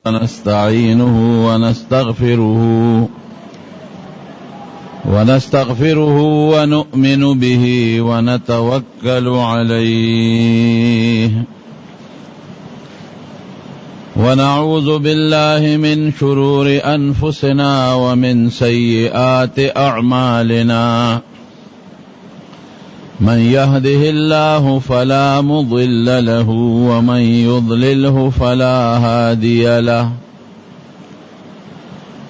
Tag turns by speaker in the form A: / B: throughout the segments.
A: ونستعينه ونستغفره ونؤمن به ونتوكل عليه ونعوذ بالله من شرور أنفسنا ومن سيئات أعمالنا من يهده الله فلا مضل له ومن يضلله فلا هادي له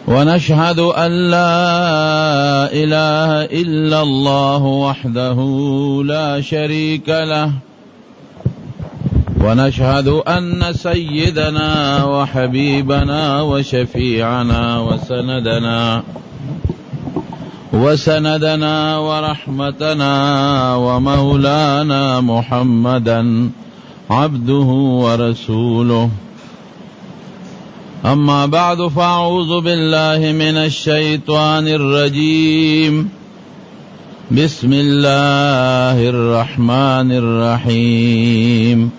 A: ونشهد أن لا إله إلا الله وحده لا شريك له ونشهد أن سيدنا وحبيبنا وشفيعنا وسندنا ورحمتنا ومولانا محمدا عبده ورسوله أما بعد فأعوذ بالله من الشيطان الرجيم بسم الله الرحمن الرحيم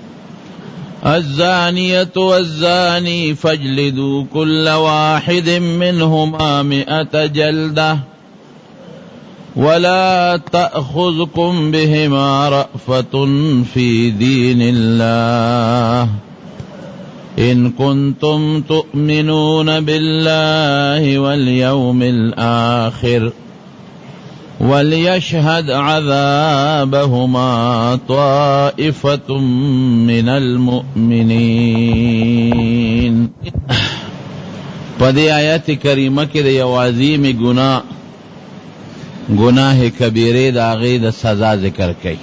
A: الزانية والزاني فاجلدوا كل واحد منهما 100 جلدة ولا تأخذكم بهما رأفة في دين الله إن كنتم تؤمنون بالله واليوم الآخر وليشهد عذابهما طائفة من المؤمنين. پدې آیت کریمه کې د یو عظیم گناه کبیره د هغې د سزا ذکر کوي.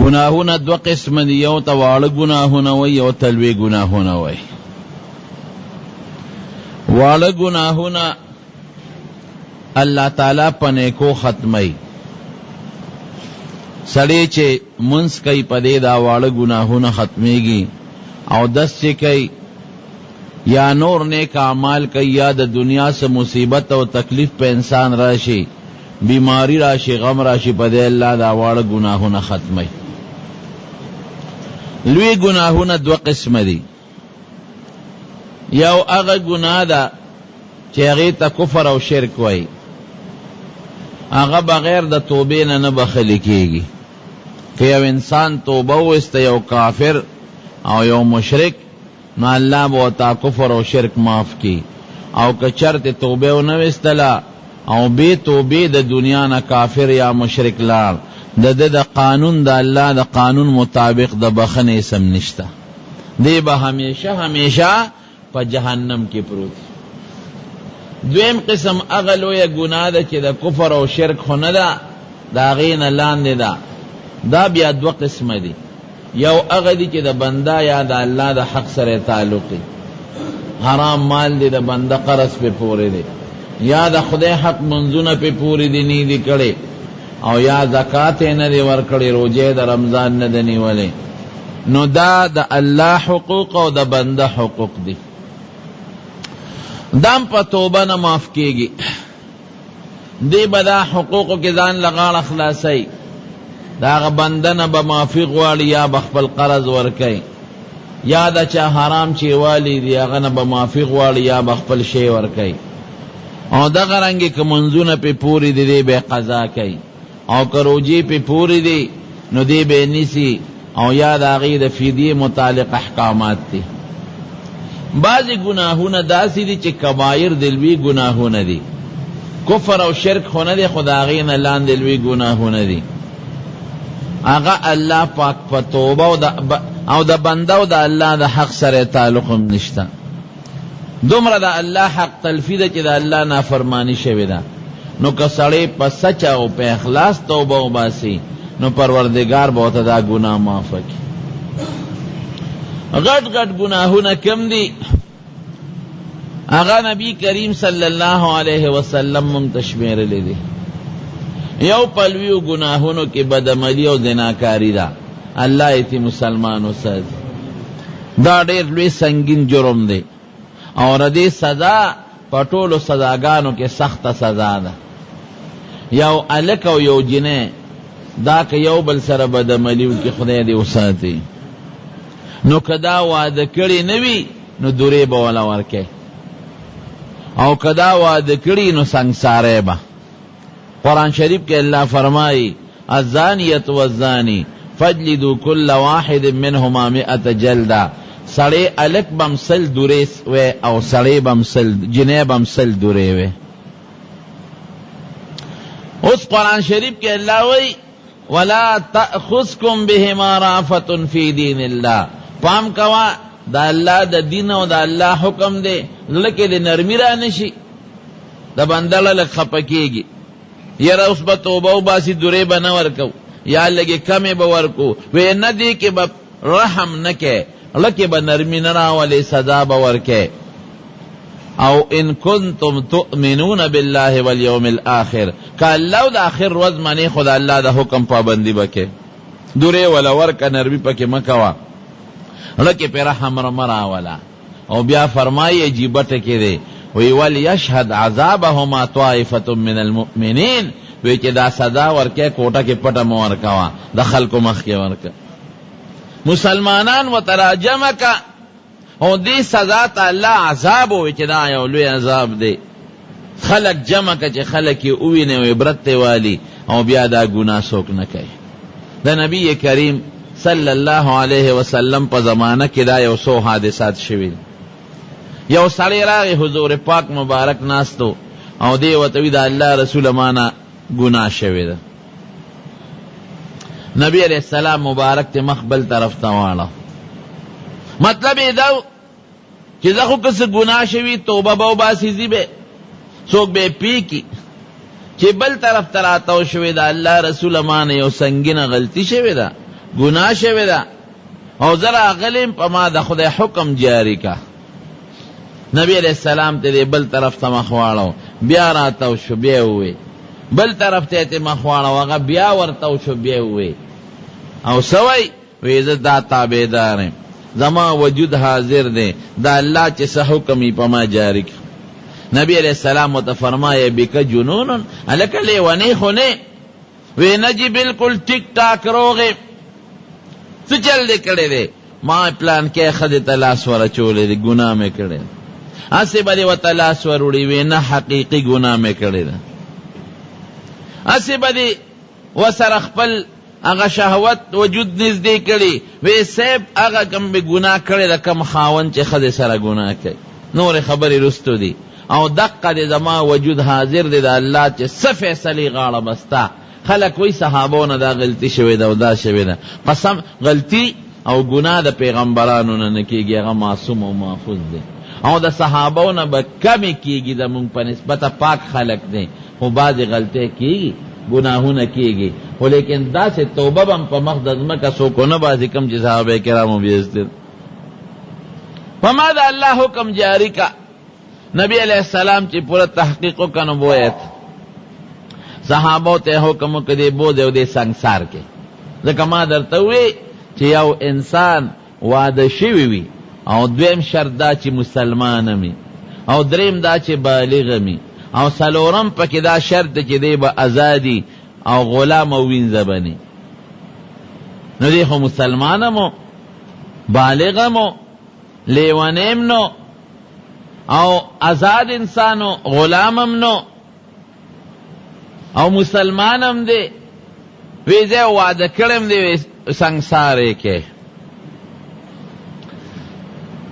A: گناهونه 2 قسم دي، یو ته واړه گناهونه وایي، یو ته لوی گناهونه وایي. واړه گناهونه الله تعالی په نیکو ختموي. سړی چې منځ کوي په دې دا واړه گناهونه ختمیږي، او دس چې کوي یا نور نیک اعمال کوي، یا د دنیا سے مصیبت او تکلیف په انسان راشي، بیماری راشي، غم راشي، په دې الله دا واړه گناهونه ختموي. لوی گناهونه 2 قسم دي. یو هغه گناه ده چې هغې ته کفر او شرک وایي، هغه بغیر د توبې نه بخښل کېږي. که یو انسان توبه وویسته، یو کافر او یو مشرک، نو الله به ورته کفر او شرک معاف کی. او که چرته توبه ونه ویستله او بې توبې د دنیا نه کافر یا مشرک لاړ، د قانون د الله د قانون مطابق د بخښنې اسم نشته، دی به همیشه په جهنم کې پروت. دویم قسم هغه لویه ګناه ده چې د کفر او شرک خو نه ده، د هغې نه لاندې ده. دا بیا 2 قسمه دي. یو هغه دي چې د بنده یا د الله د حق سره تعلق دی، حرام مال دی د بنده قرض پې پورې دی، یا د خدای حق منځونه پې پورې دی نه دی کړی، او یا زکات یې نه دی ورکړی، روجې د رمضان نه دی نیولې، نو دا د الله حقوق او د بنده حقوق دی. دام په توبه نه معاف کېږي. دی به دا حقوقو کې ځان له غاړه خلاصوي، د هغه بنده نه به معافي غواړي، یا به خپل قرض ورکوي، یا د چا حرام چې والی دی هغه نه به معافي غواړي، یا به خپل شی ورکوي. او دغه رنګې که منځونه پې پورې دي، دی به قضا کوي، او که روجې پې پورې دي نو دی به نیسي، او یا د هغې د فدیې متعلق احکامات دي. بعضې ګناهونه داسې دي چې کبایر د لوی ګناهونه دي، کفر او شرک خو نه دی، خو د هغې نه لاندې لوی ګناهونه دي. هغه الله پاک په توبه او د بنده او د الله د حق سره تعلق هم نشته. دومره د الله حق تلفی ده چې د الله نافرمانی شوې ده. نو که سړی په سچ او په اخلاص توبه وباسي، نو پروردگار به ورته دا ګناه معافه کړي. غټ غټ گناهونه کم دي، هغه نبی کریم صلی الله علیه وسلم هم تشمیرلی دي. یو پلویو گناهونو کې بدعملی او زناکاری ده، الله ایتی مسلمانو ساتي. دا ډېر لوی سنگین جرم دی، او ردی سزا په ټولو سزاګانو کې سخته سزا ده. یو الک او یو جنې دا که یو بل سره بدعملی وکړي، خدای دې وساتي. نو کدا واده کړي نوي نو دورې به ولا ورکې، او کدا واده کړي نو سنگسارې به. قرآن شریف کې الله فرمایي الزانیة والزانی فجلدوا كل واحد منهما 100 جلدہ. سړی الک بم سل دورې وې او سړی بم سل جنې بم سل دورې وې. اس قرآن شریف کے اللہ وی وَلَا تَأْخُذْكُمْ بِهِمَا رَأْفَةٌ فِي دِينِ اللَّهِ. پام کوا دا اللہ دا دین و دا اللہ حکم دے لکے دے نرمی را نشی دا بندل لک خپکیگی یا را اس با توبہ باسی دورے با نورکو یا لگے کمی با ورکو وی ندی کے با رحم نکے لکے با نرمی نراولی سزا با ورکے. او ان کنتم تؤمنون باللہ والیوم الاخر کہ اللہ دا آخر روز مانی خدا اللہ دا حکم پابندی بکے دورے والا ورکا نرمی پکے مکوا لکے پی رحم رمرا والا. او بیا فرمائی عجیبت کے دے وی ولیشہد عذابہما طائفت من المؤمنین وی کہ دا صدا ورکے کوٹا کے پٹا مورکوا دا خلق مخ کے ورکا مسلمانان و تراجمکا او دی سزا تا اللہ عذاب ہوئی چی دا یولوی عذاب دے خلق جمع کا چی خلقی اوینے و عبرت والی او بیا دا گناہ سوک نکے. دا نبی کریم صلی اللہ علیہ وسلم پا زمانہ کی دا یو سو حادثات شویل. یو سڑی راغی حضور پاک مبارک ناستو او دی وطوی دا اللہ رسول مانا گناہ شوید. نبی علیہ السلام مبارک تی مخبل طرف توالا مطلب داو چې زخو کس گناہ شوی توبہ باو باسیزی بے سوک بے پی کی چې بل طرف تراتاو شوی دا اللہ رسول مان یو سنگین غلطی شوی دا گناہ شوی دا او ذرا غلیم پا ما دا خود حکم جاری کا. نبی علیہ السلام تے بل طرف تا مخواڑاو بیا راتاو شو بیا ہوئے بل طرف تے مخواڑاو اگا بیا ورتاو شو بیا ہوئے او سوئی ویزت دا تابیداریں زما وجود حاضر دے دا اللہ چی سا حکمی پا ما جاری کا. نبی علیہ السلام متفرمائے بکا جنون علاکہ لے ونی خونے وی نجی بالکل ٹک ٹاک روغے سو چل دے کڑے دے ماں پلان کے خد تلاس ورا چولے دے گناہ میں کڑے اسے بدے و تلاس وروڑی وی نا حقیقی گناہ میں کڑے دے اسے بدے و سرخپل اگا شہوت وجود نزدی کری وی سیب اگا کم بی گناہ کری دا کم خاون چی خد سر گناہ کری نور خبری رستو دی او دقا دی زما وجود حاضر دی دا اللہ چی صفی سلی غاڑا بستا خلق وی صحابون دا غلطی شوی دا و دا شوی دا قسم غلطی او گناہ دا پیغمبرانو ننکی اگا معصوم و محفوظ دی او دا صحابون با کمی کیگی دا منگ پا نسبت پاک خلق دی و بعض غلطی کیگی گناہوں نہ کیے گی وہ لیکن دا سے توبہ بم پا مقدد مکہ سوکو نبازی کم چی صحابہ کرامو بیزدر فما دا اللہ حکم جاری کا. نبی علیہ السلام چی پورا تحقیقو کا نبویت صحابو تے حکمو کدی بودے و دے سنگسار کے ذکر ما درتوی چی یو انسان وعد شویوی او دویم شرط دا چی مسلمان می او دریم دا چی بالغ می او سلورم پکی دا شرط چی دے با ازادی او غلام او وینزا بنی نو دیخو مسلمانمو بالغمو لیوانیم نو او ازاد انسانو غلامم نو او مسلمانم دے ویزے وعدہ کرم دے سنگسارے کے.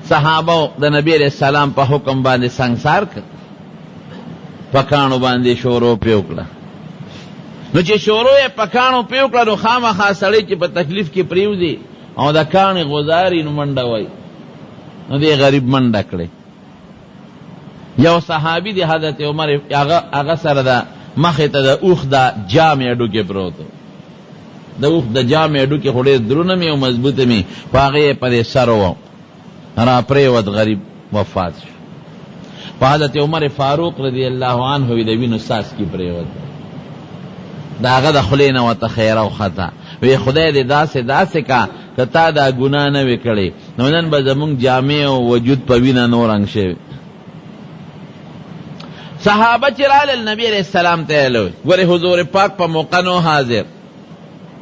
A: صحابو دا نبی علیہ السلام پا حکم باندے سنگسار کر پکانو باندې شورو پیوکړه نو چې شورو یې پکانو پیوکړه نو خامخا سړی چې په تکلیف کې پریوزي او د کانې غزاري نو منډه وای نو دی غریب منډه کړي. یو صحابي دی حضرت عمر هغه سره دا مخې ته د اوښ دا جامې ډوکې پروت د اوښ د جامې ډوکې خو ډېر درونه مې او مضبوطه مې په هغې یې پرې سر و را پرېوت غریب وفات شو. حضرت عمر فاروق رضی اللہ عنہ وی د وینو ساس کی پریوت دا هغه د خلینه وته خیره او خطا وی خدای دې داسې کا کتا دا ګناه نه وکړي نو نن به زمونږ جامع او وجود په وینه نور رنگ شي. صحابه چرال النبی علیہ السلام ته له ګوره حضور پاک په موقع نو حاضر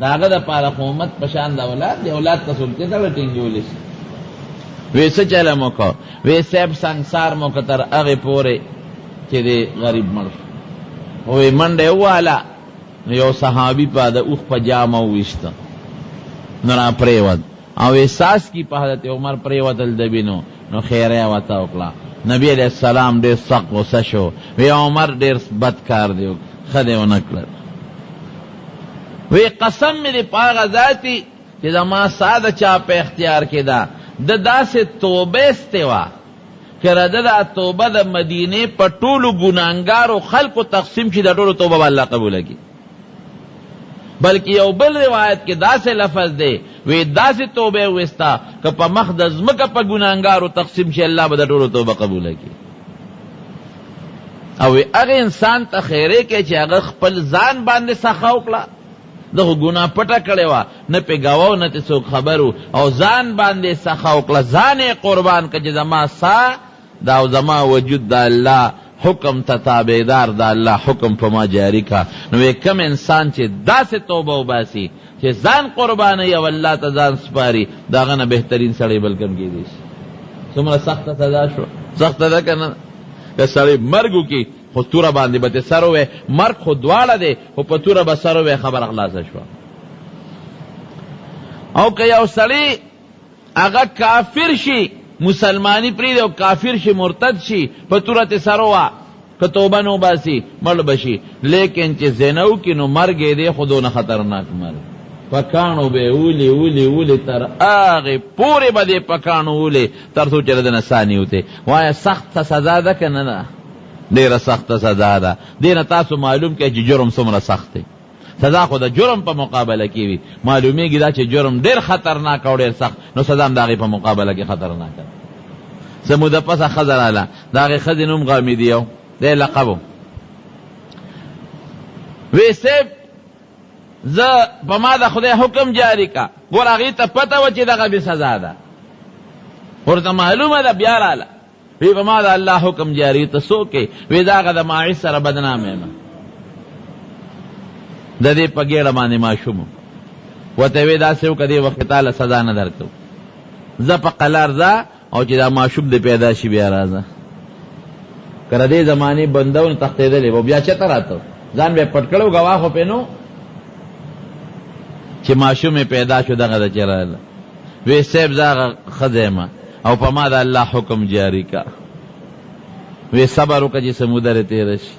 A: دا هغه دپاره خو امت په شان د اولاد دی، اولاد ته څوک چې دغه ټینګولی شي. وی څه چله مو کو؟ وی صاحب سنګسار مو که تر هغې پورې چې دی غریب مړ شو. وی منډه یې وواله، یو صحابي په د اوښ په جامه وویشته، نو را پرېوت او احساس کی په حضرت عمر پرېوتل دبینو، نو خیره ورته وکړه. نبی علیہ السلام ډېر سخت غصه شو، وی عمر ډېر بد کار دی، ښه دی ونه کړل. وی قسم مې دې په هغه ذاتي چې زما سا د چا په اختیار کې ده، د داسې توبه استوا که رده دا توبه د مدینې په ټولو ګناهګارو خلکو تقسیم شي، د ټولو توبه به الله قبوله کړي. بلکې یو بل روایت کې داسې لفظ دی، وی داسې توبه وستا که په مخ د ځمکه په ګناهګارو تقسیم شي، الله به د ټولو توبه قبوله کړي. او هغه انسان ته خیره کې چې هغه خپل ځان باندې سخا وکړه، دغه ګناه پټه کړې وه، نه پې ګواو نه ته څوک خبرو، او ځان باندې سخا وکړه، ځان یې قربان که چې زما سا دا او زما وجود د الله حکم ته تابعدار، د الله حکم په ما جاری کا. نو کم انسان چې داسې توبه وباسي چې ځان قربانوي او الله ته ځان سپاري، د هغه نه بهترین سړی بل کم کېدی شي. څومره سخته سزا شو، سخته ده که نه؟ که سړی مرګ وکړي خو توره باندې به ته سر ووی، مرګ خو دواړه دی، خو په توره به سر ووی، خبره خلاصه شوه. او که یو سړی هغه کافر شي، مسلمانی پریږدي او کافر شي، مرتد شي، په توره ته سر ووه، که توبه نه وباسي مړ به شي. لیکن چې زنا وکړي نو مرګ یې دی خو دونه خطرناک مرګ، په کاڼو به یې ولي ولي ولي تر هغې پورې به دې په کاڼو ولي تر څو چې د نه ساه نیوتې. وایه سخته سزا ده که نه ده؟ ډېره سخته سزا ده. دې نه تاسو معلوم کړئ چې جرم څومره سخت دی. سزا خو د جرم په مقابله کې وي، معلومیږي دا چې جرم ډېر خطرناک او ډېر سخت، نو سزا هم د هغې په مقابله کې خطرناکه ده. څه موده پسه ښځه راله، د هغې ښځې نوم غامیدي و، دی لقب و. وی صاحب زه په ما د خدای حکم جاری کا، ګور هغې ته پته وه چې دغه بې سزا ده، ورته معلومه ده، بیا راله وی په ما د الله حکم جاری، ته څوک یې؟ وی دا هغه د ماعز سره بدنام یم، د دې په ګېډه باندې ماشوم و. ورته وی داسې وکړه دې وخت تاله سزا نه درکوو، زه په قلار ځه او چې دا ماشوم دې پیدا شي بیا راځه. که د دې زمانې بنده و نو تښتېدلی و، بیا چېرته راته ځان به یې پټ کړی و، ګواه خو پې نو چې ماشوم یې پیدا شو دغه ده چې راغله. وی صاحب زه هغه ښځه یم او په ما د الله حکم جاری کا. وی صبر وکړه چې څه موده رې تېره شي.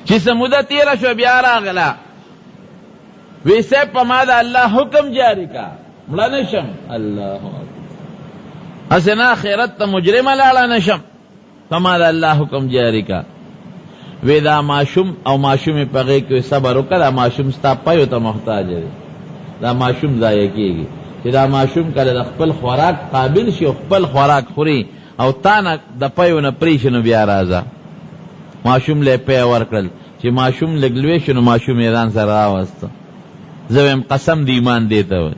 A: چې څه موده تېره شوه بیا راغله، وی صاحب په ما د الله حکم جاری کا، مړه نه شم. الله اکبر، هسې نه آخرت ته مجرمه لاړه نه شم، په ما د الله حکم جاری کا. وی دا ماشوم او ماشومې په هغې کې صبر وکړه، دا ماشوم ستا پیو ته محتاج دی، دا ماشوم ضایع کېږي. چې دا ماشوم کله د خپل خوراک قابل شي او خپل خوراک خوري او تا نه د پیو نه پرې شي نو بیا راځه. ماشوم له پی ورکړل، چې ماشوم لږ لوی شو نو ماشوم یې ځان سره راوسته. زه وایم قسم د ایمان دې ته وایي،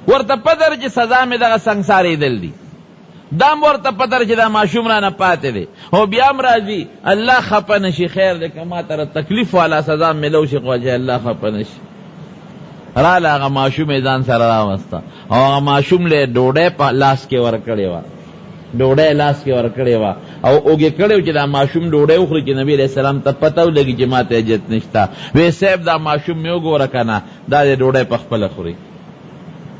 A: ورته پته ده چې سزا مې دغه سنګسارېدل دي، دا هم ورته پته ده چې دا ماشوم رانه پاتې دی، او بیا هم راځي الله خفه نه شي، خیر دی که ما ته تکلیف والا سزا ملو شي خو چې الله خفه نه شي. راله هغه ماشوم یې ځان سره راوسته او هغه ماشوم له ډوډۍ په لاس کې ورکړې وه، ډوډۍ لاس کې ورکړې وه او اوږې کړی و چې دا ماشوم ډوډۍ وخوري، چې نبي علیه السلام ته پته ولګي چې ما ته حاجت نشته. وی صاحب دا ماشوم مې وګوره که نه، دا د ډوډۍ په خپله خوري،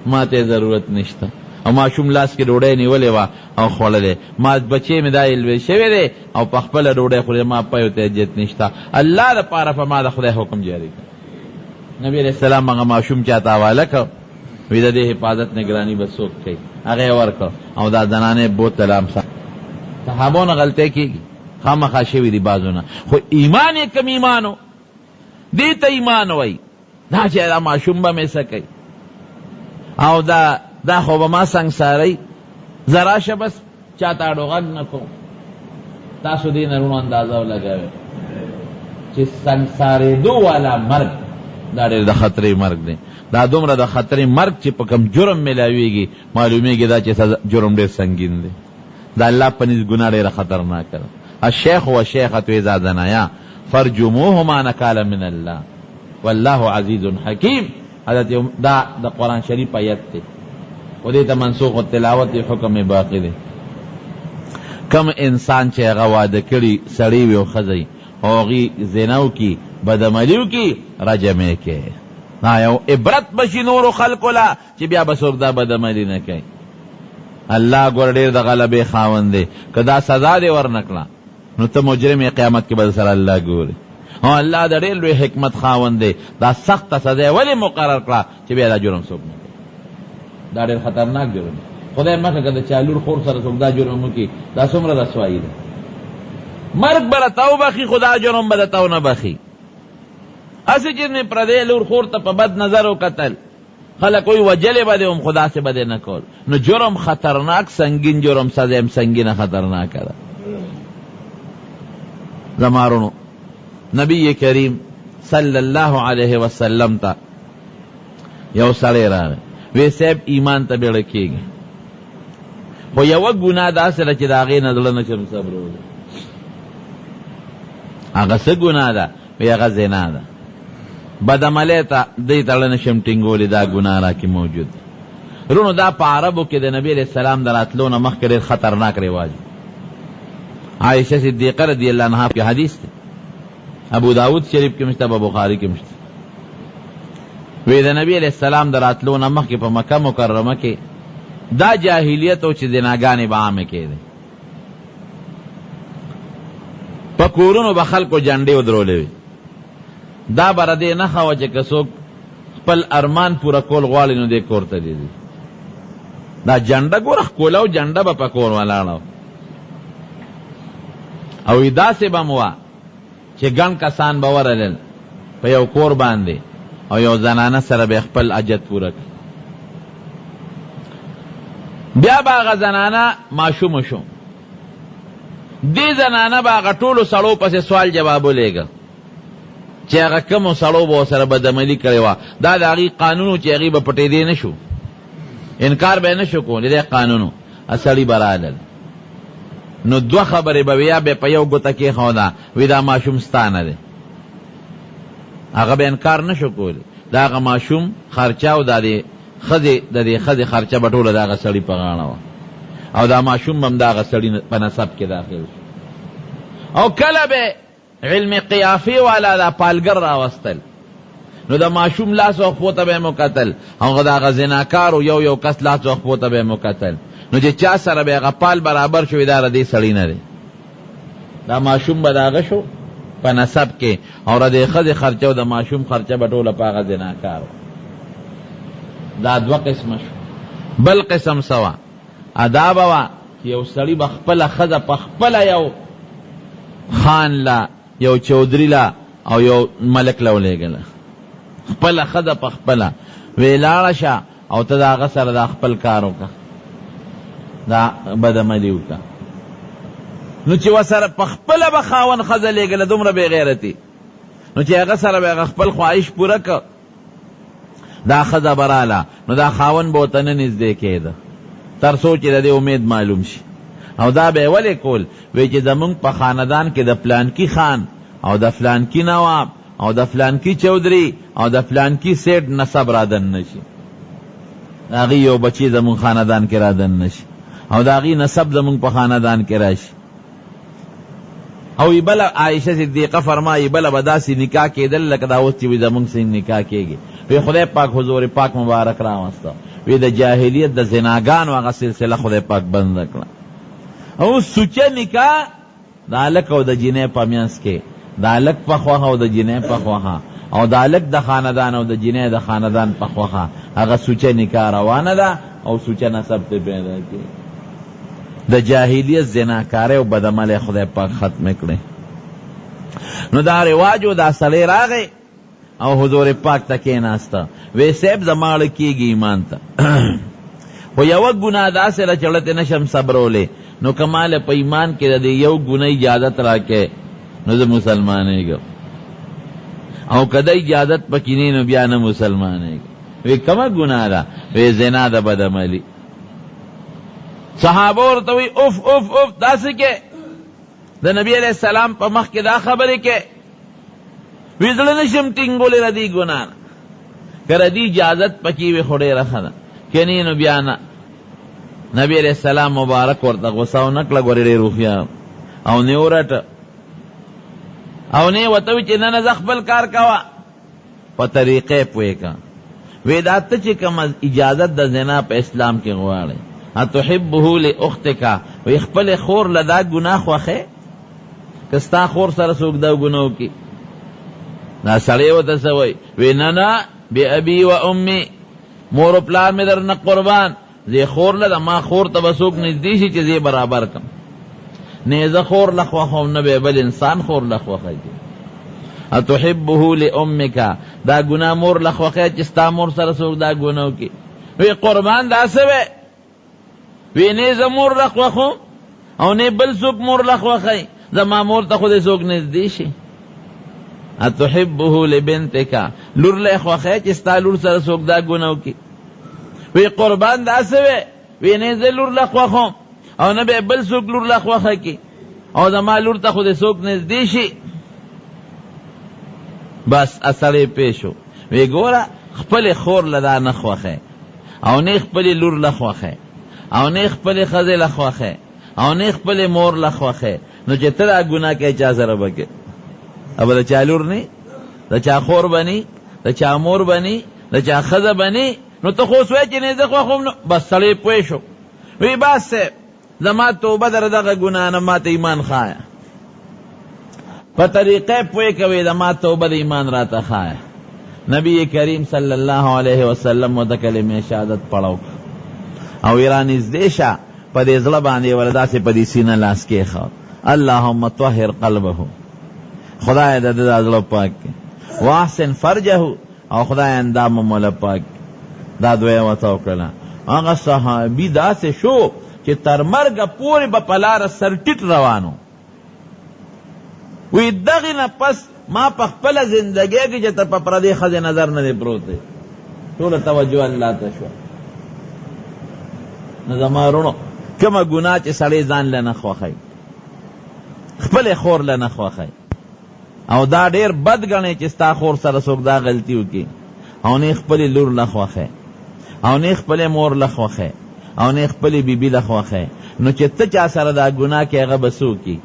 A: ما ته ضرورت نشته. او ماشوم لاس کې ډوډۍ نیولې وه او خوړلې، ما بچې مې دا لوی شوی دی او په خپله ډوډۍ خوري، ما پیو ته حاجت نشته. الله دپاره په ما د خدای حکم جاری کړ. نبی علیہ السلام هغه ماشوم چاته حواله کړ، وی د دې حفاظت نگرانی به څوک کوي، هغه یې ورکړ او دا زنانې بوتل امسا. صحابو نه غلطۍ کېږي، خامخا شوي دي بعضونه، خو ایمان یې کم ایمان و، دې ته ایمان وایي، دا چې دا ماشوم به مې څه کوي او دا خو به ما سنګسارئ، زه راشه بس چاته اډو غږ نه کوم. تاسو دې نه رونو اندازه ولګوئ چې سنګسارېدو والا مرګ دا ډېر د خطرې مرګ دی، دا دومره د خطرې مرګ چې په کوم جرم میلاویږي معلومیږي دا چې جرم ډېر سنګین دی، دا الله په نزد ګناه ډېره خطرناکه ده. الشیخ والشیخة اذا زنایا فرجموهما نکالا من الله والله عزیز حکیم. دا د قرآن شریف آیت تے و دیتا منسوخ التلاوت حکم باقی دے. کم انسان چه اغا وعده کری سڑی و خزی اوغی زناو کی بدعملیو کی رجمے کے نا یو عبرت بشی نور خلقو لا چی بیا بسوک دا بدعملی نکی. اللہ گور دیر دا غلبے خاون دے کدا سزا دے ورنکلا نو تا مجرم قیامت کی بدسر اللہ گوری. اللہ دا دیر لوی حکمت خاون دے دا سخت سزا ولی مقرر کلا چی بیا دا جرم سوک نکی. دا دیر خطرناک جرم خدای مکہ کدا چالور خور سر سوک دا جرمو کی دا سمر رسوائی دے. مرگ برتاو بخی خدا جرم بدتاو نبخی. اسی جرم پردے لور خور تا پا بد نظر و قتل خلق کوئی وجلے بدے ام خدا سے بدے نکول نو جرم خطرناک سنگین جرم سزیم سنگین خطرناک کرا. زمارونو نبی کریم صلی اللہ علیہ وسلم تا یو سڑے راگے وی سیب ایمان تا بیڑکی گے خو یو گناہ دا سر چی داغی نظلن چم صبرو دے آگا سا گناہ دا وی آگا زنا دا بدعملی تا دی تلن شم ٹنگولی دا گناہ را کی موجود رونو دا پا عربو که دا نبی علیہ السلام در اتلون مخ کریر خطرناک رواج. عائشہ صدیقہ رضی اللہ عنہ کی حدیث تے ابو داود شریف کی مشتا بخاری کی مشتا وی دا نبی علیہ السلام در اتلون مخ کی پا مکہ مکرمہ کے دا جاہلیتو چی زناگانی با عامے کے دے پا کورونو بخل کو جنڈے ادرولے وی دا برده نخوا چه کسوک پل ارمان پورا کول غوالی نو دے کورتا دیدی دا جنڈا گورخ کولاو جنڈا با پا کور والاو او دا سی بموا چه گن کسان باورلل پا یو کور بانده او یو زنانه سر بے خپل عجت پورا کی بیا باغا زنانه ماشوم شو دی زنانه باغا طولو سڑو پس سوال جوابو لے گا چی اگا کم سڑو با سر بدعملی کرے وا دا داغی قانونو چی اگی با پٹے دے نشو انکار بے نشو کون دے قانونو اصلی برادل نو دو خبری بویا بے پیو گتا کی خودا وی دا معشوم ستانه دے اگا بے انکار نشو کون دا اگا معشوم خرچاو دا دے خد خرچا بطول دا اگا سڑی پغانو او دا معشوم بم دا اگا سڑی پنسب کے داخل او کلا بے علم قیافی والا دا پالگر راوستل نو دا معشوم لاس وقت پوتا بے مقتل او دا غزناکارو یو کس لاس وقت پوتا بے مقتل نو چه چا سر بے غپال برابر شوی دا ردی سڑی نده دا معشوم بداغ شو پا نسب کے اور ردی خد خرچو دا معشوم خرچہ بطول پا غزناکارو دا دو قسم شو. بل قسم سوا ادا بوا یو سڑی بخپل خد پخپل یو خان لا یو چودری لا او یو ملک لو لے گلا خپل خد پخپل ویلارشا او تا دا غسر دا خپل کارو کا دا بدعملیو کا نو چی وسر پخپل بخاون خد لے گلا دمر بے غیرتی نو چی غسر بے خپل خواہش پورا کا دا خد برالا نو دا خاون بوتن نزدے کے دا تر سوچی دا دے امید معلوم شی او دا بے ولی کول وی چی زمونگ پا خاندان کے دا فلان کی خان او دا فلان کی نواب او دا فلان کی چودری او دا فلان کی سیٹ نصب رادن نشی داغی یو بچی زمونگ خاندان کے رادن نشی او داغی نصب زمونگ پا خاندان کے راشی او ای بلا عائشہ صدیقہ فرمائی بلا بدا سی نکاح کے دل لکہ داوستی وی زمونگ سی نکاح کے گی وی خدای پاک حضور پاک مبارک راوستا وی دا جاہلیت دا زناگان واغا سلسلہ خدای پاک بند رکلا او سوچے نکاح دا لک او دا جنہ پامینس کے دا لک پخواہ او دا جنہ پخواہ او دا لک دا خاندان او دا جنہ دا خاندان پخواہ اگا سوچے نکاح روانہ دا او سوچے نصب تے پیدا کے دا جاہلیت زناکارے او بدعمل خدای پاک ختم کرے نو دا رواج او دا سلے راگے او حضور پاک تکے ناستا وی سیب زمال کی گی ایمان تا و یو گناہ دا سے رچلت نشم صبرو لے نو کمال پا ایمان کے دے یو گناہ اجازت راکے نو دا مسلمانے گا او کدا اجازت پکینی نو بیانا مسلمانے گا وی کما گناہ دا وی زنا دا بدعملی صحابور توی اف اف اف دا سکے دا نبی علیہ السلام پا مخ کے دا خبری کے وی ظلنشم تنگولی ردی گناہ کر دی اجازت پکی وی خوڑے رخدا کنی نو بیانا نبی علیہ السلام مبارک ورطا غصاو نکلا گوری ری روخیا او نیورت او نی وطوی چی ننز اخبل کار کوا پا طریقے پوئے کا ویدات چی کم از اجازت دا زنا پا اسلام کی غوارے اتحبہو لی اختکا وی اخبل خور لدا گناہ خوخے کستا خور سر سوک دا گناہو کی نا سڑے و تسوئی وی ننا بی ابی و امی مور و پلار میں در قربان زی خور لدا ما خور تبسوک نزدیشی چی زی برابر کم نیزا خور لخوخم نبی بل انسان خور لخوخی اتحبہو لی امکا دا گناہ مور لخوخی چستا مور سر سوک دا گناہو کی وی قربان دا سوے وی نیزا مور لخوخم او نی بل سوک مور لخوخی زما مور تا خود سوک نزدیشی اتحبہو لی بنتکا لور لخوخی چستا لور سر سوک دا گناہو کی وی قربان دا سوے وی نیزا لور لخوخم او نبی بل سوک لور لخوخی کی او زما لور تا خود سوک نزدیشی بس اصلی پیشو وی گورا خپل خور لدا نخوخه او نه خپل لور لخوخه او نه خپل خزه لخوخه او نه خپل مور لخوخه نو چې تر ګناه کې چا سره بکه اب دا چا لور نه دا چا خور بنی دا چا مور بنی دا چا خزه بنی نو ته خو سوې چې نه زخوا خو بس اصلی پیشو وی بس زما توبه در دغه ګناه نه ماته ایمان خایا پا طریقے پوئے کوئی دما توبہ ایمان راتا خواہ نبی کریم صلی اللہ علیہ وسلم و دا کلمہ شہادت پڑھو او ایران از دیشا پا دی ظلبانی وردا سے پا دی سینہ لاس کے خواہ اللہم طہر قلبہو خدای دا دا ظلب پاک کے واحسن فرجہو او خدای اندام مولا پاک دا دوئے و توکلا آغا صحابی دا سے شو چی ترمرگ پوری با پلار سرٹٹ روانو وی دغی نا پس ما پا خپل زندگی کی جتا پا پردی خز نظر ندی پروتے طول توجہ اللہ تشوہ نظمارونو کم گناہ چی سڑی زان لنخوخی خپل خور لنخوخی او دا دیر بد گنے چی ستا خور سر سوک دا غلطیو کی او نی خپل لور لخوخی او نی خپل مور لخوخی او نی خپل بی بی لخوخی نو چی تچا سر دا گناہ کی غبسو کی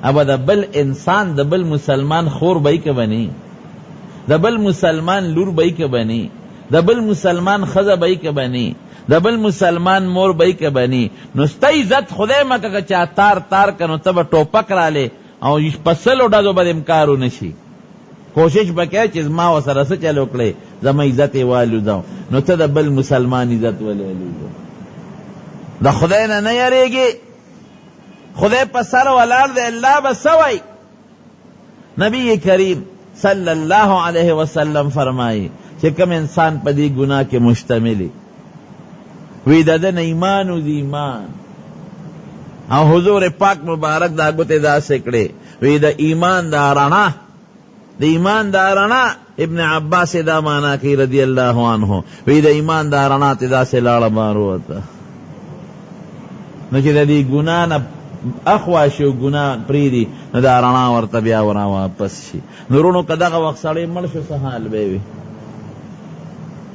A: اب دا بل انسان دا بل مسلمان خور بئی که بنی دا بل مسلمان لور بئی که بنی دا بل مسلمان خزا بئی که بنی دا بل مسلمان مور بئی که بنی نو ستا عزت خدای مکا که چا تار تار کنو تب ٹوپک را لے او پسلو ڈازو بد امکارو نشی کوشش بکے چیز ما و سرس چلو کلے زم عزت والو داو نو تا دا بل مسلمان عزت والو داو دا خدای نا نیارے گی خدای پر سر ولار دے اللہ بسوئی نبی کریم صلی اللہ علیہ وسلم فرمائی کہ کم انسان پا دی گناہ کے مشتملی وی ددن ایمان و دی ایمان او حضور پاک مبارک دا گتے دا سکڑے وی دا ایمان دا رنا دا ایمان دا رنا ابن عباس دا مانا کی رضی اللہ عنہ وی دا ایمان دا رنا تدا سے لاڑا مارو ہوتا نو چی دا دی گناہ نا اخواشی و گناہ پریدی نو دا رنا ورطا بیا ورا واپس شی نورونو کداغا وقت ساڑی مرشو سحال بیوی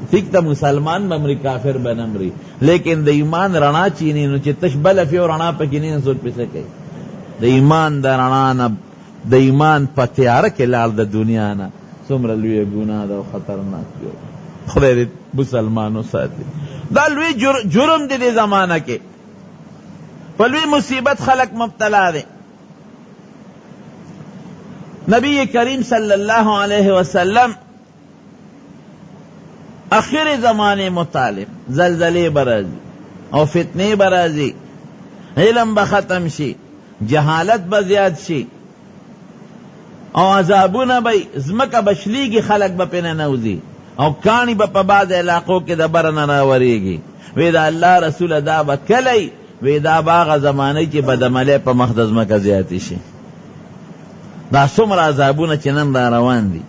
A: ٹھیک تا مسلمان بمری کافر بنمری لیکن دا ایمان رنا چینی نو چی تشبل فیو رنا پکنی نسوک پی سکے دا ایمان دا رنا نا دا ایمان پتیارک لال دا دنیا نا سمر لوی گناہ دا خطرناک جو خدای دی مسلمانو ساتھ دا لوی جرم دی زمانہ کے پلوی مصیبت خلق مبتلا دے نبی کریم صلی اللہ علیہ وسلم اخر زمانے مطالب زلزلے برازی او فتنے برازی علم بختم شی جہالت بزیاد شی او عذابون بی زمک بشلی کی خلق بپنے نوزی او کانی بپا بعض علاقوں کے دبرن راوری گی ویدہ اللہ رسول دا بکلی وی دا باغ زمانی چی بدملی پا مخدز مکا زیادی شی دا سمر عذابون چنن دا روان دی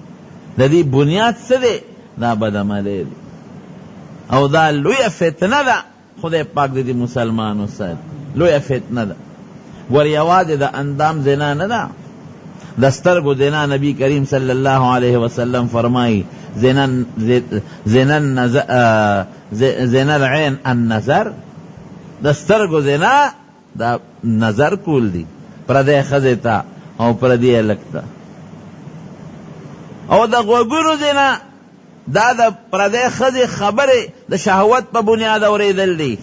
A: دا دی بنیاد سدے دا بدملی دی او دا لوی فتنه دا خدای پاک دی مسلمانو ساد لوی فتنه دا وریواز دا اندام زنا ندا دسترگو زنا نبی کریم صلی اللہ علیہ وسلم فرمائی زنا العین النظر، دسترگو زنا دا نظر کول دی پردے خزیتا او پردی لکتا، او دا غوگونو زنا دا دا پردے خزی خبر دا شہوت پا بنیاد اوریدل دی،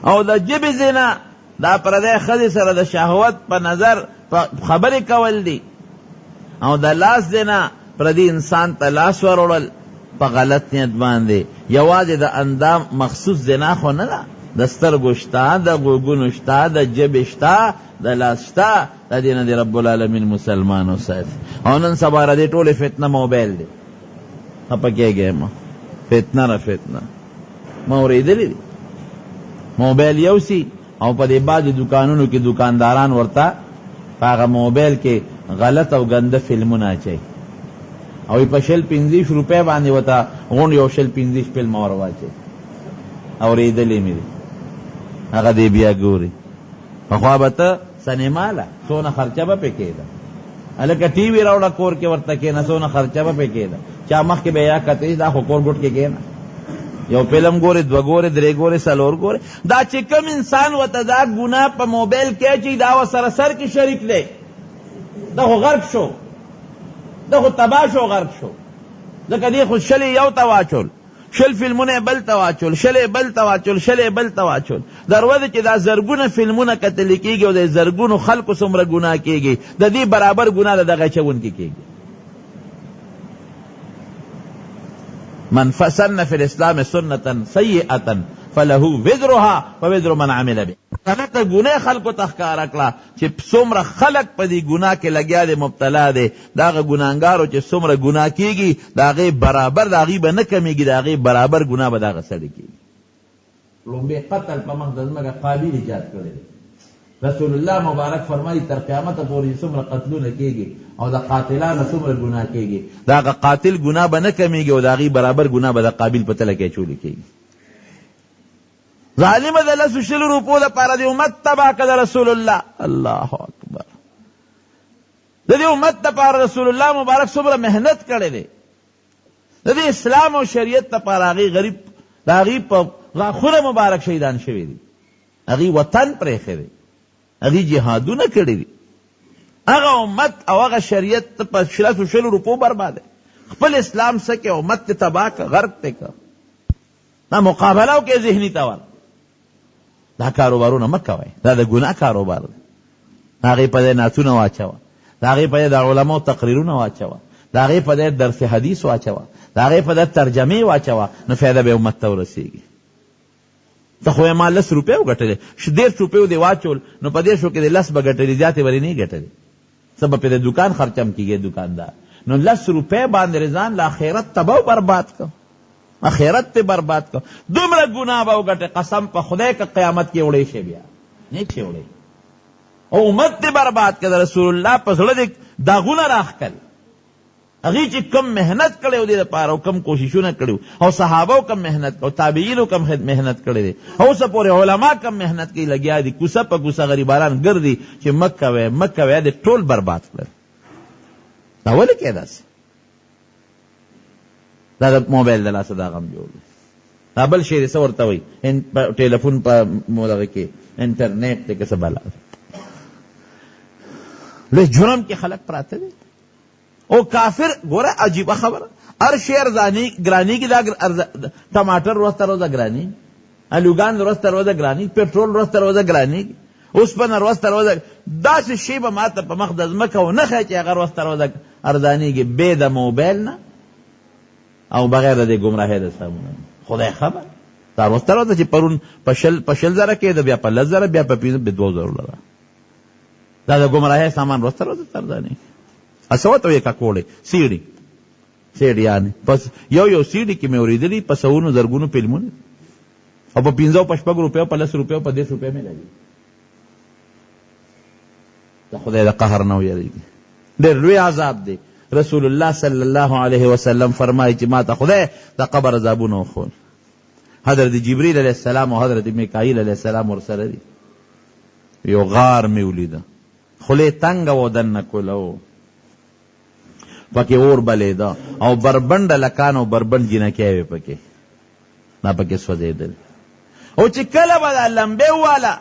A: او دا جب زنا دا پردے خزی سر دا شہوت پا نظر خبر کول دی، او دا لاس زنا پردی انسان تا لاس ورولل پا غلط نیت باندے، یواز دا اندام مخصوص زنا خو ندا، دا سترگوشتا، دا غوگونشتا، دا جبشتا، دا لاستا، دا دینا دی رب العالمین مسلمانو ساتھ. او نن سبا را دی طول فتنہ موبیل دی، اپا کیا گئے ما فتنہ را فتنہ ما اوریدلی دی موبیل یوسی، او پا دی بعض دکانونو کی دکانداران ورتا پاگا موبیل کے غلط او گند فلمونا چاہی، او پا شل 25 روپے باندی وتا غون یو شل 25 فلم وروا چاہی، اوریدلی میری اگا دی بیا گوری خوابتا سنیمالا سونا خرچہ با پکیدا، الکا ٹی وی راوڑا کور کے ورتا کینا سونا خرچہ با پکیدا، چا مخ کے بیا کتیش دا خور گوٹ کے کینا، یو فلم گوری، دو گوری، درے گوری، سلور گوری، دا چکم انسان وتا دا گناہ پا موبیل کے چی دا و سرسر کی شریک لے، دا خو غرق شو، دا خو تباہ شو، غرق شو، دا دی خود شلی یو تواچول، شل فلمونه بل تواچول، شل بل تواچول، شل بل تواچول، دروازه چې دا زرګونه فلمونه کتل کیږي او د زرګونو خلکو څومره ګناه کیږي، د دې برابر ګناه دغه چون کیږي. من فسن فی الاسلام سنة سیئة فله وزرها ووزر من عمل به. غلطه گناه خلکو تخکار اکلا چې څومره خلق په دې ګناه کې لګیا دي، مبتلا دي، داغه ګناهګارو چې څومره ګناه کیږي داغه برابر داغه به نه کمیږي، داغه برابر ګناه به داغه سړي کیږي. لومبه قتل په مقدس مګه قابل ایجاد کړی رسول الله مبارک فرمایي تر قیامت پورې څومره قتلونه کیږي او د قاتلانو څومره ګناه کیږي، داغه قاتل ګناه به نه کمیږي او داغه برابر ګناه به د قابل په تله کې چولې کیږي. ظالم د لسو شلو روپو د پاره دی امت تبا کړه رسول الله، الله اکبر، د دې امت د پاره رسول الله مبارک څومره مهنت کړی دی، د دې اسلام او شریعت د پاره هغه غریب دا هغه په غاخره مبارک شهیدان شوی دي، هغه وطن پرې خېری، هغه جهادونه کړی دي، هغه امت او هغه شریعت په شلو روپو برباد خپل اسلام سکه امت تبا کا غرق ته کا دا مقابله کې ذهني تاوان، دا کاروبارونه مکوئ، دا د ګناه کاروبار دی، هغه په ناتونه واچوه، دا هغه په د علماء تقریرونه واچوه، دا هغه په درس حدیث واچوه، دا هغه په ترجمه واچوه، نو فایده به امت ته ورسیږي. ته خو ما 10 روپے وګټلې، 1.5 روپے دی واچول، نو په دې شو کې د 10 بغټلې ذاتې وری نه ګټلې، سبب په دکان خرچم کیږي دکاندار، نو 10 روپے باندې رضان لا خیرت تباہ برباد کړ، اخیرت تے برباد کر، دومره گناہ با وگٹے، قسم پا خدای کا قیامت کی اڑے شے بیا نیک شے اڑے، او امت تے برباد کر. رسول اللہ پا سڑا دے داغونا راخ کل، اگی چی کم محنت کرے ہو دے دا پارا، کم کوششو نہ کرے، او صحابہ کم محنت کرے، تابعینو کم محنت کرے دے، او سا پورے علماء کم محنت کی لگیا دی، کسا پا کسا غریباران گر دی چی مکہ وے دے ٹول برباد کر. دا ولی کہہ دا سی دا موبایل دلا صدا غم جوړ دا بل شی څه ورته وي، ټلیفون په مودغه کې انټرنیټ ته څه بلا له جرم کې خلق پراته دي او کافر. ګوره عجیبه خبره، هر شی ارزانی ګرانی کې دا ټماټر ورسته روزه ګرانی، الوګان ورسته روزه ګرانی، پټرول ورسته روزه ګرانی، اوس په ورسته روزه داسې شی به ماته په مقدس مکه و نه خای چې هغه ورسته روزه ارزانی کې بے د موبایل نه او بغیر د گمراهی د سامونه. خدای خبر دا ورسته روزه چې پرون پشل زره کې د بیا په لزره بیا په 2 زره لره دا د گمراهی سامان ورسته روزه ارزانی اسوته یې کا کوړې سیډي یعنی پس یو سیډي کې مې اوریدلی په 100 زرګونو فلمونه او په 15 روپیو په 10 روپیو په 10 روپیو مې لګي. دا خدای د قهر نه ویریږي، ډېر لوی عذاب دی. رسول الله صلی الله علیه وسلم فرمایي چې ما ته خدای د قبر عذابونه وښول. حضرت جبریل علیه السلام او حضرت میکائیل علیه السلام ورسره دي. یو غار مې ولیده، خلی تنگ و دن کلو پکی اور بلی دا او بربند لکان او بربند جنکی وی پکی نا پکی سوزی دل او چی کل با دا لمبے والا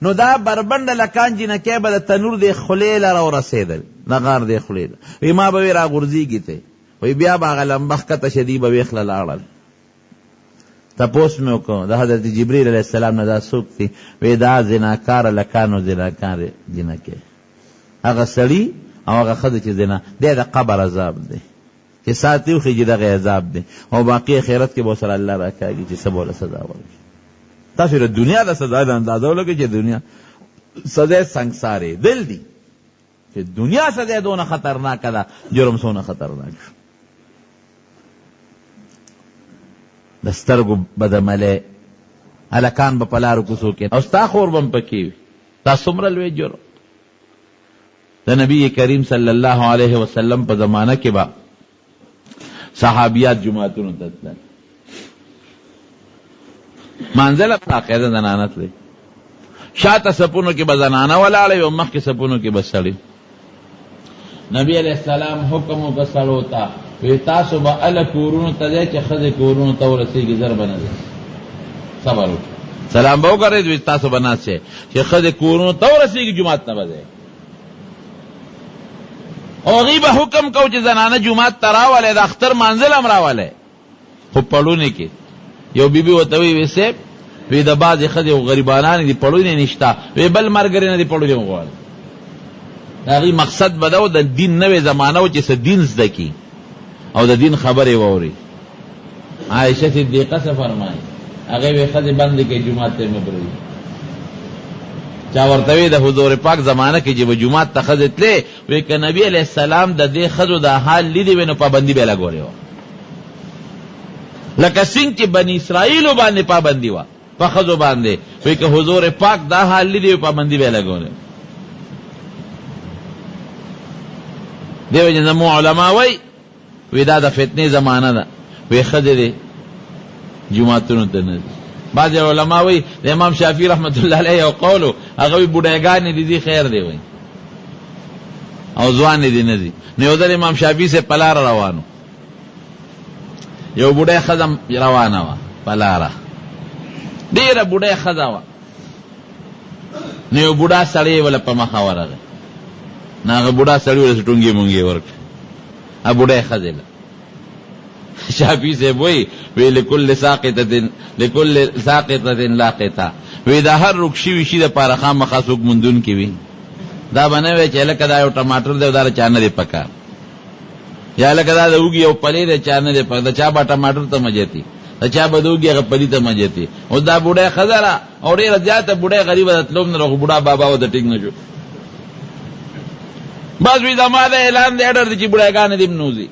A: نو دا بربند لکان جنکی با دا تنور دی خلی لرا و رسیدل نغار دی خلی لرا وی ما باوی را گرزی گی تے وی بیا باغ لمبخ کتا شدی باوی خلال آرل تا پوست میں کو دا حضرت جبریل علیہ السلام نے دا سوک تی وی دا زناکار لکانو زناکار جنکی اگا سڑی او اگا خد چی زنا دے دا قبر عذاب دے چی ساتیو خیجی دا غی عذاب دے او باقی خیرت کے بوسر اللہ راکاگی چی سب والا سزا ورگی تا پھر دنیا دا سزا دا اندازو لگی چی دنیا سزا سنگسارے دل دی چی دنیا سزا دونا خطرناک دا جرم سونا خطرناک دسترگو بدملے علکان با پلارو کسو کے اوستا خور بم پکیوی تا سمرلوی جرم دا نبی کریم صلی اللہ علیہ وسلم پا زمانہ کے با صحابیات جماعتون تتلن منزل اپنا قیدہ زنانت لے شاعت سپونو کے با زنانہ والالے و مخ کے سپونو کے با سڑی نبی علیہ السلام حکمو کا سڑوتا وی تاسو با علا کورونو تا دے چی خز کورونو تا ورسی کی ضرب نہ دے صبر ہو سلام باو کر رہے تاسو بنا سے چی خز کورونو تا ورسی کی جماعت نہ بدے او غیبہ حکم کو چی زنانہ جماعت تراوالے دا اختر منزل امراوالے خوب پڑھونے کی یو بی بی وطوی ویسے وی دا باز خز غریبانانی دی پڑھونے نشتا وی بل مرگرین دی پڑھونے مغوال دا غی مقصد بداو دا دین نوے زمانہ چی سا دین زدکی او دا دین خبر ووری عائشہ صدیقہ سے فرمائی اگر وی خز بند کے جماعت تے مبری چاورتوی دا حضور پاک زمانہ کی جب جماعت تا خزت لے وی کہ نبی علیہ السلام دا دے خزو دا حال لیدی وینو پابندی بے لگو رہے ہو لکہ سنگ کی بنی اسرائیلو باندے پابندی وا پا خزو باندے وی کہ حضور پاک دا حال لیدی وی پابندی بے لگو رہے دیو جنمو علماء وی دا فتنے زمانہ دا وی خز دے جماعتونو تنزی بعض علماء وی امام شافعی رحمت اللہ علیہ قولو اگوی بڑھائگانی دی خیر دے وی او زوانی دی نزی نیو در امام شافعی سے پلارا روانو یو بڑھائی خزم روانا وا پلارا دیر بڑھائی خزا وا نیو بڑھا سڑی والا پا مخاورا گئی ناغ بڑھا سڑی والا سٹونگی مونگی ورک اب بڑھائی خزی لا شافی سے وہی وی لکل ساقطت لاقطا وی دا ہر رکشی وشی دا پارخام مخاسوک مندون کی وی دا بنوے چے لکہ دا یو ٹماٹر دے دا چانا دے پکا یا لکہ دا اوگی یو پلی دے چانا دے پکا دا چا با ٹماٹر تا مجھتی دا چا با دوگی اگر پلی تا مجھتی او دا بوڑے خزارا اور یہ رضیات بوڑے غریب دا تلوم نرخ بوڑا بابا و دا ٹک نشو بس وی دا ما دا اعلان دے اڈر دی چی بوڑے گانے دیم نوزی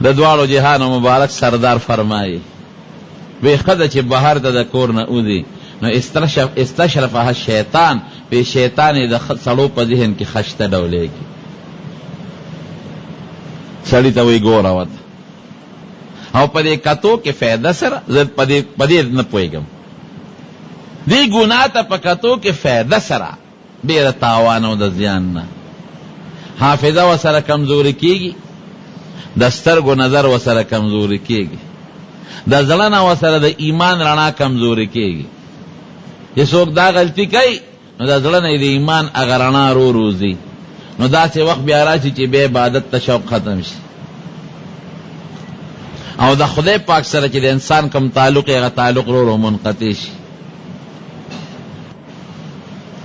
A: دا دوارو جہان و مبارک سردار فرمائی وی خد چی بہار دا کور نا اوزی نو استشرفها شیطان وی شیطانی دا سڑو پا ذہن کی خشت ڈولے کی سڑی تا وی گورا وطا او پا دے کتو کے فیدہ سر زد پا دے نپوئے گم دی گناہ تا پا کتو کے فیدہ سر بیر تاوانو دا زیاننا حافظہ و سر کمزوری کی گی دسترگو نظر و سر کمزوری کی گی دا زلنا و سر دا ایمان رانا کمزوری کی گی یہ سوک دا غلطی کئی نو دا زلنا دا ایمان اگر رانا رو روزی نو دا سے وقت بیارا چی بے عبادت تا شوق ختم شی او دا خدای پاک سر چی دا انسان کم تعلق اگر تعلق رو منقطع شی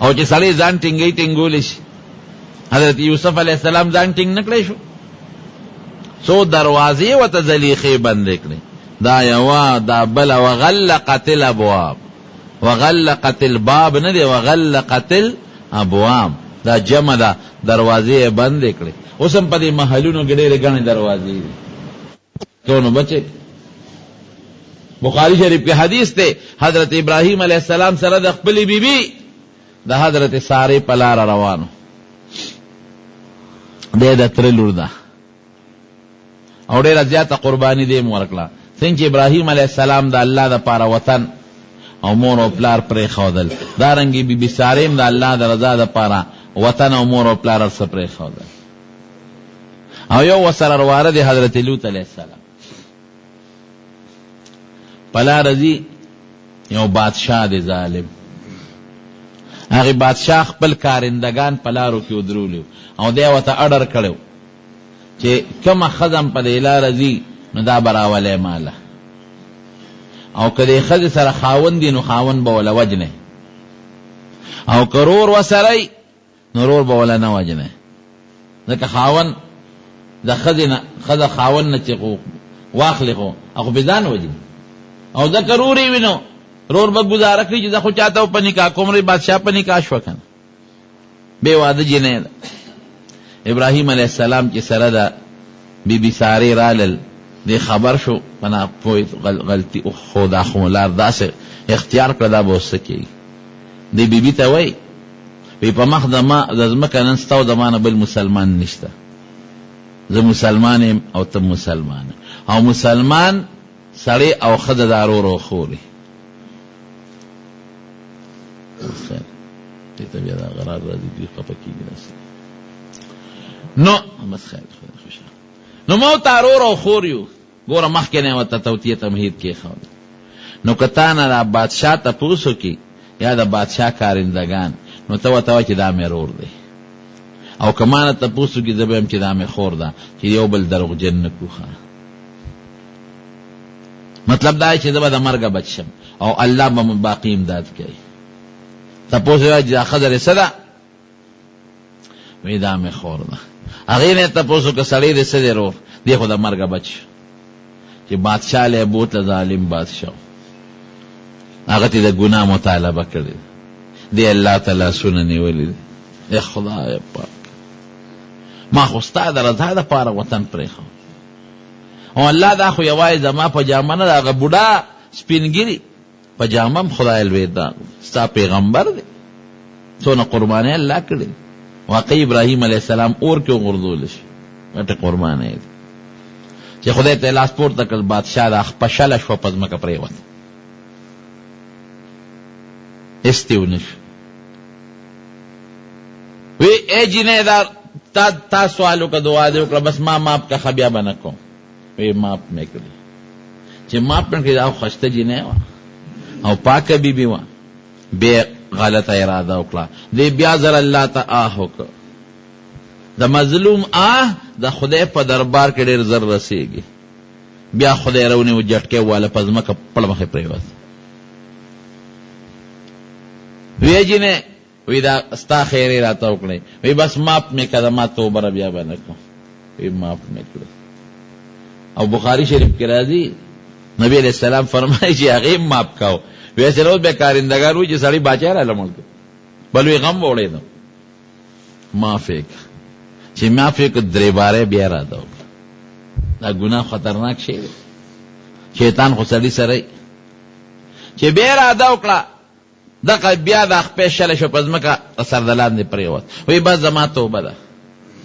A: او چی سڑی زان ٹنگی ٹنگولی شی حضرت یوسف علیہ السلام زان ٹنگ نکلے شو سو دروازے و تزلیخی بند کرے دا یوا دا بلا وغلقت الابواب وغلقت الباب ندے وغلقت الابواب دا جمع دا دروازے بند کرے اسم پا دی محلونو گڑے رگانے دروازے کونو بچے بخاری شریف کے حدیث تے حضرت ابراہیم علیہ السلام سرد اقبلی بی بی دا حضرت سارے پلار روانو دے دا ترلور دا اور دیر زیادہ قربانی دے مورکلا سنچ ابراہیم علیہ السلام دا اللہ دا پارا وطن او مور او پلار پرې خودل. دارنګي بی بی ساریم د الله د رضا د پاره وطن او مور او پلار سره پرې خودل. او یو وسره ورواره دی حضرت لوط علیہ السلام. پلا رضی یو بادشاہ دی ظالم. هغه بادشاہ خپل کارندگان پلارو کې ودرولیو او دی وته اډر کړو چې کومه خزم په لار رضی نو دا براوله ماله، او کله خزه سره خاون دی نو خاون به ولا وجنه، او کرور وسره نورور به ولا نه وجنه. ځکه خاون د خزه خاون نه چې واخلې خو هغه بيدان وجنه، او دا کروري وینو رور به گزاره کړي چې دا خو چاته په نکاح کومري بادشاہ په نکاح شو کنه به واده جنې. ابراهيم عليه السلام چې سره دا بی بی ساری رالل دی خبر شو پنا پوی غلطی خدا خولار داسې اختیار کړ دا به وسکی دی بی بی ته وای په مخ د ما د زمکه نن ستو د مانه بل مسلمان نشته، زه مسلمان او ته مسلمان، او مسلمان سړی او خدای دارو رو خوري. خیر ته بیا دا غرار راځي دی خپکیږي نو بس خیر خوشاله نو مو تارور او خوریو ګوره مخکې نه وته توتیه تمهید کې خو نو کتانه دا بادشاہ ته پوسو کی یا دا بادشاہ کارندگان نو ته وته چې دا مې رور دی، او کمانه ته پوسو کی زبم چې دا مې خور ده چې یو بل دروغ جن کوخه. مطلب دا چې زبر د مرګ بچم او الله به باقی امداد کوي. تپوسو چې خضر صدا وې دا مې خور ده، هغه نه تپوسو که سړی دې سره رور دی خو د مرګ بچ چې بادشاہ له بوت ظالم بادشاہ هغه ته د ګناه مطالبه کړي دی الله تعالی سنني ولید. اے خدای پاک ما خو ستاسو د رضا د پاره وطن پرې خو، او الله دا خو یوای زما په جامه نه هغه بوډا سپینګری په جامه خدای الودا ستا پیغمبر دی څونه قربانه الله کړي. واقعي ابراهيم عليه السلام اور کې غردول شي ته قربانه دی چې خدای ته لاس پورته کړ بادشاہ د خپشاله شو پزما کا پرې وته استیونش وی اے جنې دا تا سوالو کا دعا دې وکړه بس ما ماپ کا خبیا بنکو وی ماپ مې کړی چې ماپ پن کې دا خوشته جنې او پاکه بیبي وا به غلطه اراده وکړه دې بیا زر الله ته وکړه د مظلوم د خدای په دربار کې ډېر زر رسیږي، بیا خدای رونی و جټکه والا پزما کا پړ مخه پریوت وی جنې وی دا استا خیره راته وکړي وی بس ماپ مې کړه ما توبه بیا باندې کو وی ماپ مې کړه. او بخاری شریف کې راځي نبی علیہ السلام فرمایي چې هغه ماپ کاو وی سره به کارندګار و چې سړی باچا را لمل بل وی غم وړي نو معافیک چې معافیک درې باره بیا را دو دا ګناه خطرناک شی شیطان خو سړی سره چې بیا را دا وکړه دغه بیا د خپل شل شو پزمکه سردلان دی پریوت وی بس زما توبه ده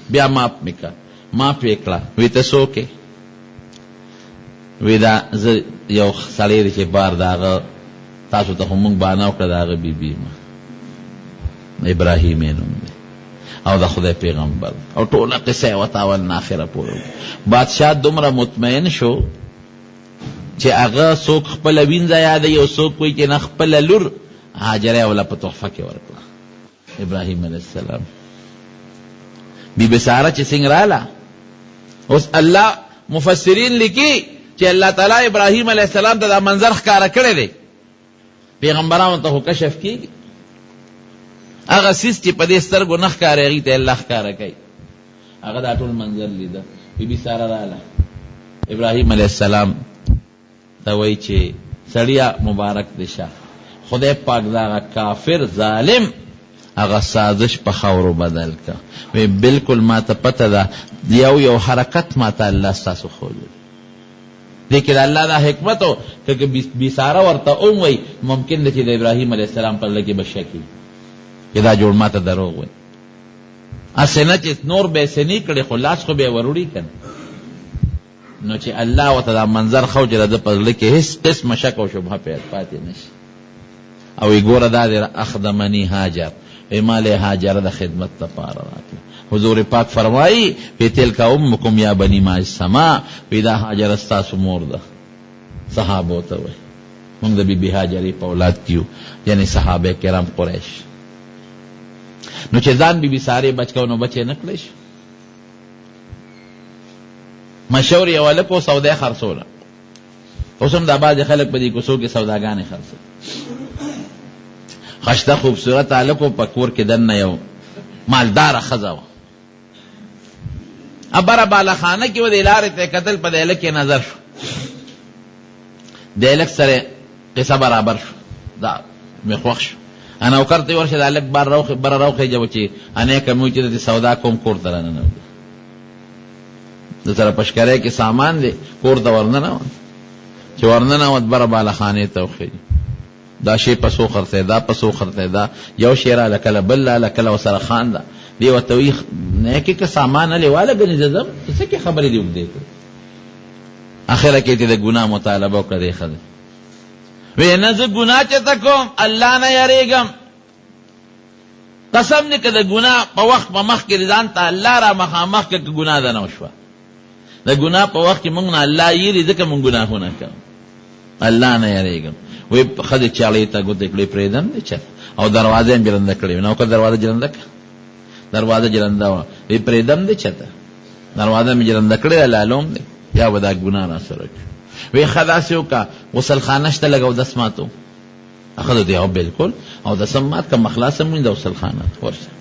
A: بیا ماپ میکا ماپ وکړه وی ته سوکه وی دا یو سړی چې بار داغه تاسو ته هم باندې وکړه داغه بیبي ما ابراهیم نوم او د خدای پیغمبر او ټوله قصه وتاول ناخره پورو. بادشاہ دومره مطمئن شو چې هغه څوک خپل وینځه یاد یو څوک کوئی چې نه خپل لور هاجره ولا په تحفه کې ورکړه ابراهیم علیه السلام. بی بی ساره چې څنګه رااله اوس الله مفسرین لیکي چې الله تعالی ابراهیم علیه السلام ته دا منظر ښکارا کړی دی، پیغمبرانو ته کشف کیږي هغه سیس چې په دې سترګو نه ښکاري هغې ته الله ښکاره کوي. هغه دا ټول منظر لیده. بی بی ساره رااله ابراهیم علیه السلام ته وایي چې سړیا مبارک دی شه خدای پاک دا کافر ظالم هغه سازش په خاورو بدل کا وی بالکل ما ته پته ده یو حرکت ما ته الله ستاسو خولی لیکن الله دا حکمت او که بی ساره ورته اوم وی ممکن ده چې د ابراهیم علیه السلام پر لګي بشکی چې دا جوړ ما ته دروغ وی اسنه چې نور به سنی کړي خلاص خو به وروړي کنه نو چې الله وتعالى منظر خو جره د پر لکه هیڅ قسم شک او شبهه پاتې نشي. او ای ګوره دا دی اخدمنی هاجر، ای مال هاجر د خدمت لپاره راکړه. حضور پاک فرمایي فی تلک امکم یا بنی ماج سما، وی دا هاجر ستاسو مور ده. صحابو ته وایي موږ د بی بی هاجرې په اولاد کیو، یعنی صحابه کرام قریش. نو چې ځان بی بی سارې بچ کو نو بچې نه کړی شي. مشهور یو هلک و سودا یې خرڅوله. اوس هم دا بعضې خلک په دې کوڅو کې سوداګانې خرڅوي. خشته خوبصورت هلک و، په کور کې دننه یو مالداره ښځه وه. ابره بالاخانه کې و، د لارې ته یې کتل، په د هلک یې نظر شو. د هلک سره قصه برابر شو، دا مې خوښ شو. نوکر ته یې ورشه د هلک بره راوخېجه چې انې که مې وي چې د سودا کوم کور ته راننوځي. د سره پشکری کې سامان دی، کور ته ورننوت. چې ورننوت بره بالاخانې ته وخېجه. دا شی پسو خرڅی، دا پسو خرڅی، دا یو شی راله کله بل راله کله ورسره خانده. دی ورته وایي نیکې که سامان هلېواله ګنې زه ځم، څه کې خبرې دې اوږدې کړې. اخره کې چې د ګناه مطالبه وکړه دې ښځې وی نه زه ګناه چېرته کوم، الله نه یریږم. قسم دې که د ګناه په وخت په مخ کې ځان ته الله را مخامخ که ګناه ده نه وشوه. د ګناه په وخت کې موږ نه الله یېري، ځکه موږ ګناهونه کوو. الله نه یریږم. وی ښځې چاړې ته ګوتې کړې پرېږدم دې چل، او دروازه یې جلنده کړې وي. نوکر دروازه جلنده کړه، دروازه جلنده وه. وی پرېږدم دې چته، دروازه مې جلنده کړې ده، لالوم دی یا به دا ګناه را سره کړي. وی ښه داسې وکړه غسل خانه شته لږ اودس ماتو. ښځه دی او بلکل اودس هم مات که مخلاص هم وي د غسل خانه ورشه.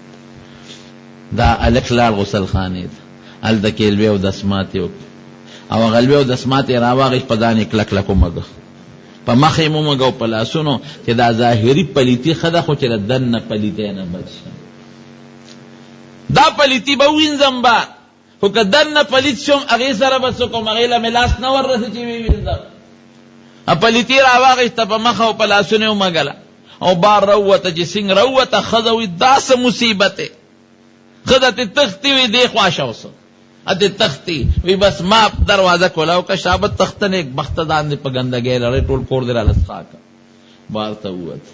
A: دا هلک لاړ غسل خانې ته، هلته کې لوی اودس ماتې وکړې، او هغه لوی اودس ماتې یې راواغېست، په ځان یې کلک کلک ومږه، په مخ یې ومږه او په لاسونو، چې دا ظاهري پلیتي ښه ده، خو چې د دننه پلیتی نه بچ شه. دا پلیتي به ووینځم به، خو که دننه پلیت شم هغې سره به څه کوم، هغې له مې لاس نه وررسي چې ویې وینځم. پلیتي راواغېسته، په مخه او په لاسونو یې ومږله، او بار راووته. چې څنګه راووته ښځه وایي دا څه مصیبت دی، ښځه تې تښتي وي دې خوا شه اوس اتې تښتي وي. بس ما دروازه کولاو که شابت تخته نیک بخته دان دې په ګندګۍ لړی ټول کور دې راله سخا که. بار ته ووت،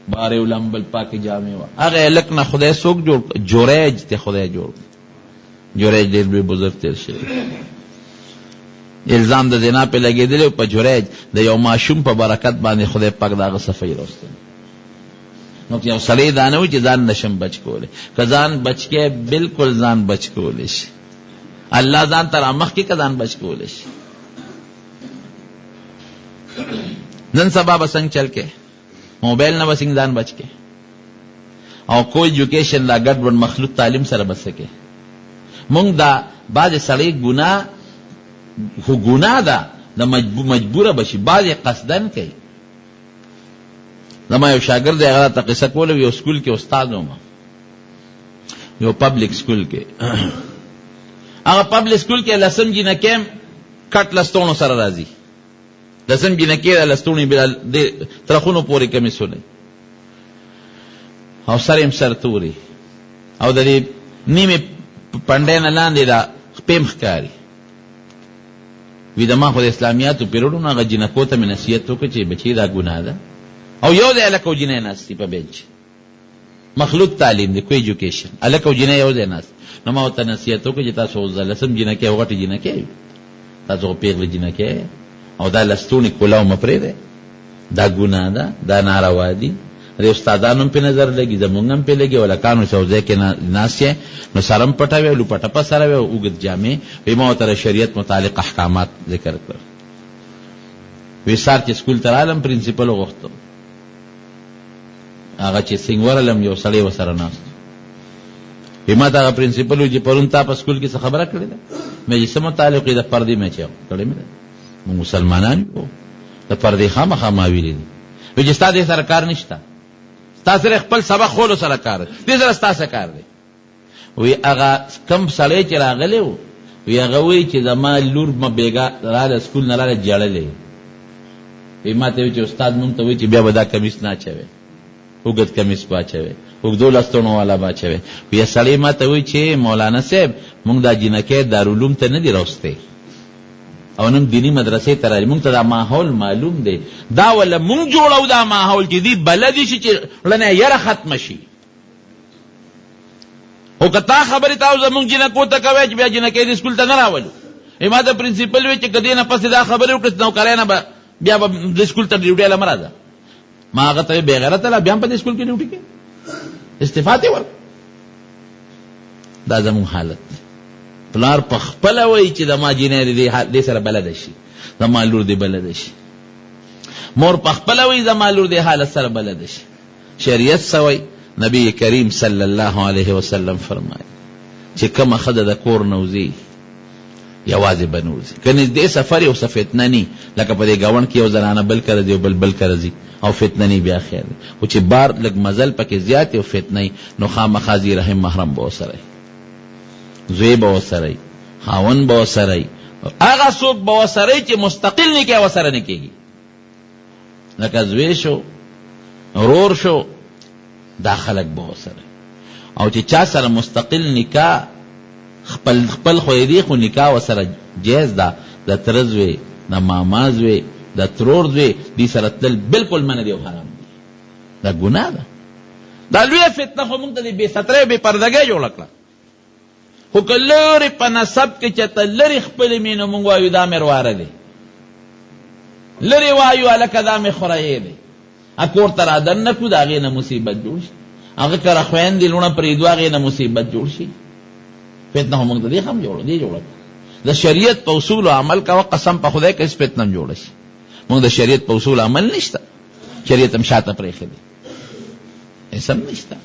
A: بار یې ولمبل، پاکې جامې وه. هغه هلک نه خدای څوک جوړ کړ؟ جوریج ته خدای جوړ کړ. جوریج ډېر لوی بزرګ تېر شوی. الزام د زنا پې لګېدلی په جوریج د یو ماشوم په برکت باندې خدای پاک د هغه صفحې راوستلی. نو یو سړی دا نه وي چې ځان نشم بچ کولی. که ځان بچ کې بلکل ځان بچ کولی شي. الله ځان ته رامخکې که ځان بچ کولی شي. نن سبا به څنګه چل کې موبایل نه به څنګه ځان بچ کې، او کوئی ایجوکیشن لا ګډوډ مخلوط تعلیم سره بچ سکے. مونږ دا بعضې سړی ګناه خو ګناه ده د مجبوره بشي، بعضې قصدن کوي. زما یو شاګرد دی، هغه راته قصه کوله، یو سکول کې استاد وم، یو پبلک سکول کې. هغه پبلک سکول کې لسم جینکې کټ لستوڼو سره راځي. لسم جینکې د لستوڼې د ترخونو پورې کمیسونه، او سر یې سر توري، او د دې نیمې پنډۍ نه لاندې دا پیم ښکاري. وی د ما خو د اسلامیاتو پیریډ هغه جینکو ته مې نصیحت وکړه چې بچي دا ګناه ده، او یو دی هلک او جینۍ ناست دي په بینچ، مخلوط تعلیم دی، کوئی ایجوکیشن، هلک او جینۍ یو ځای ناست. نو ما ورته نصیحت وکړه چې تاسو اوس لسم جینکې او غټې جینکې تاسو خو پېغلې جینکې او دا لستوڼې کولاو مه پرېږدئ، دا ګناه ده، دا ناروا دي. د استادانو هم پې نظر لګي، زمونږ هم پې لګي، هلکانو چې یو ځای کې ناست یې نو سر هم پټه وی، لوپټه په سره وی، اوږد جامې وی. ما ورته شریعت متعلق احکامات ذکر کړل. وی سار چې سکول ته رالم پرنسپل وغوښتم، هغه چې څنګه ورغلم یو سړی ورسره ناست وی. ما ته هغه پرنسپل وی چې پرون تا په سکول کې څه خبره کړې ده؟ مې چې څه متعلق د پردې مې چې کړې مې ده، موږ مسلمانان یو، د پردې خامخا ما ویلي دي. وی چې ستا دې سره کار نشته، ستا سره خپل سبق خولو سره کار دی، دې سره ستا سره کار دی. وی هغه کم سړی چې راغلی و، وی هغه وایي چې زما لور مه بېګا راله سکول نه راله جړلی. وی ما ته وی چې استاد مونږ ته وایي چې بیا به دا کمیس نه اچوې، اوږد کمیس به اچوې، اوږدو لستوڼو والا به اچوې. وی سړی ما ته وایي چې مولانا صاحب مونږ دا جینکې دارالعلوم ته نه دي راوستی، او نن دینی مدرسې ته راځي. مونږ ته دا ماحول معلوم دی، دا ولا مونږ جوړو دا ماحول چې دی بلدي شي چې لنه یره ختم شي. او که تا خبرې تاسو زمونږ جنکو ته کوئ چې بیا جنکې د سکول ته نه راولو، ما ته پرنسپل وی چې کدی نه پسې دا خبرې وکړه نوکرۍ نه به بیا به د سکول ته ډیوټي له مه راځه. ما هغه ته بې غیرته له بیا هم په دې سکول کې ډیوټي کې استعفا دې ورکړه. دا زمونږ حالت دی. پلار په خپله وایي چې زما جینۍ دې سره بلده شي، زما لور دې بلده شي. مور په خپله وایي زما لور دې حالت سره بلده شي. شریعت څه وایي؟ نبی کریم صلی الله علیه وسلم فرمایي چې کومه ښځه د کور نه وځي یوازې به نه وځي، که نږدې سفر یو څه فتنه ني، لکه په دې ګاونډ کې یو زنانه بل کره ځي او بل کره ځي او فتنه ني بیا خیر دی. خو چې بار لږ مزل پکې زیات او فتنه یي نو خامخا ذی رحم محرم به ورسره وي، زوی به ورسره وي، خاوند به ورسره وي، هغه څوک به ورسره وي چې مستقل نکاح ورسره نه کېږي، لکه زوی شو، ورور شو، دا خلک به ورسره. او چې چا سره مستقل نکاح خپل خو دی خو نکاح ورسره جایز ده، د تره زوی، د ماما زوی، د ترور زوی، دې سره تلل بالکل منع دی او حرام دی، دا ګناه ده. دا لویه فتنه خو موږ ته د بې سترۍ بې پردګۍ جوړه کړه. خو که لرې په نسب کې چېرته لرې خپلې مې نو موږ وایو دا مې رواره دی، لرې وایو هلکه دا مې خورایې دی، کور ته رادننه کړو د هغې نه مصیبت جوړ شي، هغه کره خویندې لوڼه پرېږدو هغې نه مصیبت جوړ شي. فتنه خو موږ ته دې هم جوړه کړه. د شریعت په اصولو عمل کوه، قسم په خدای که هېڅ فتنه هم جوړه شي. موږ د شریعت په اصولو عمل نشته، شریعت هم شاته پرېښی دی، هېڅ هم نشته.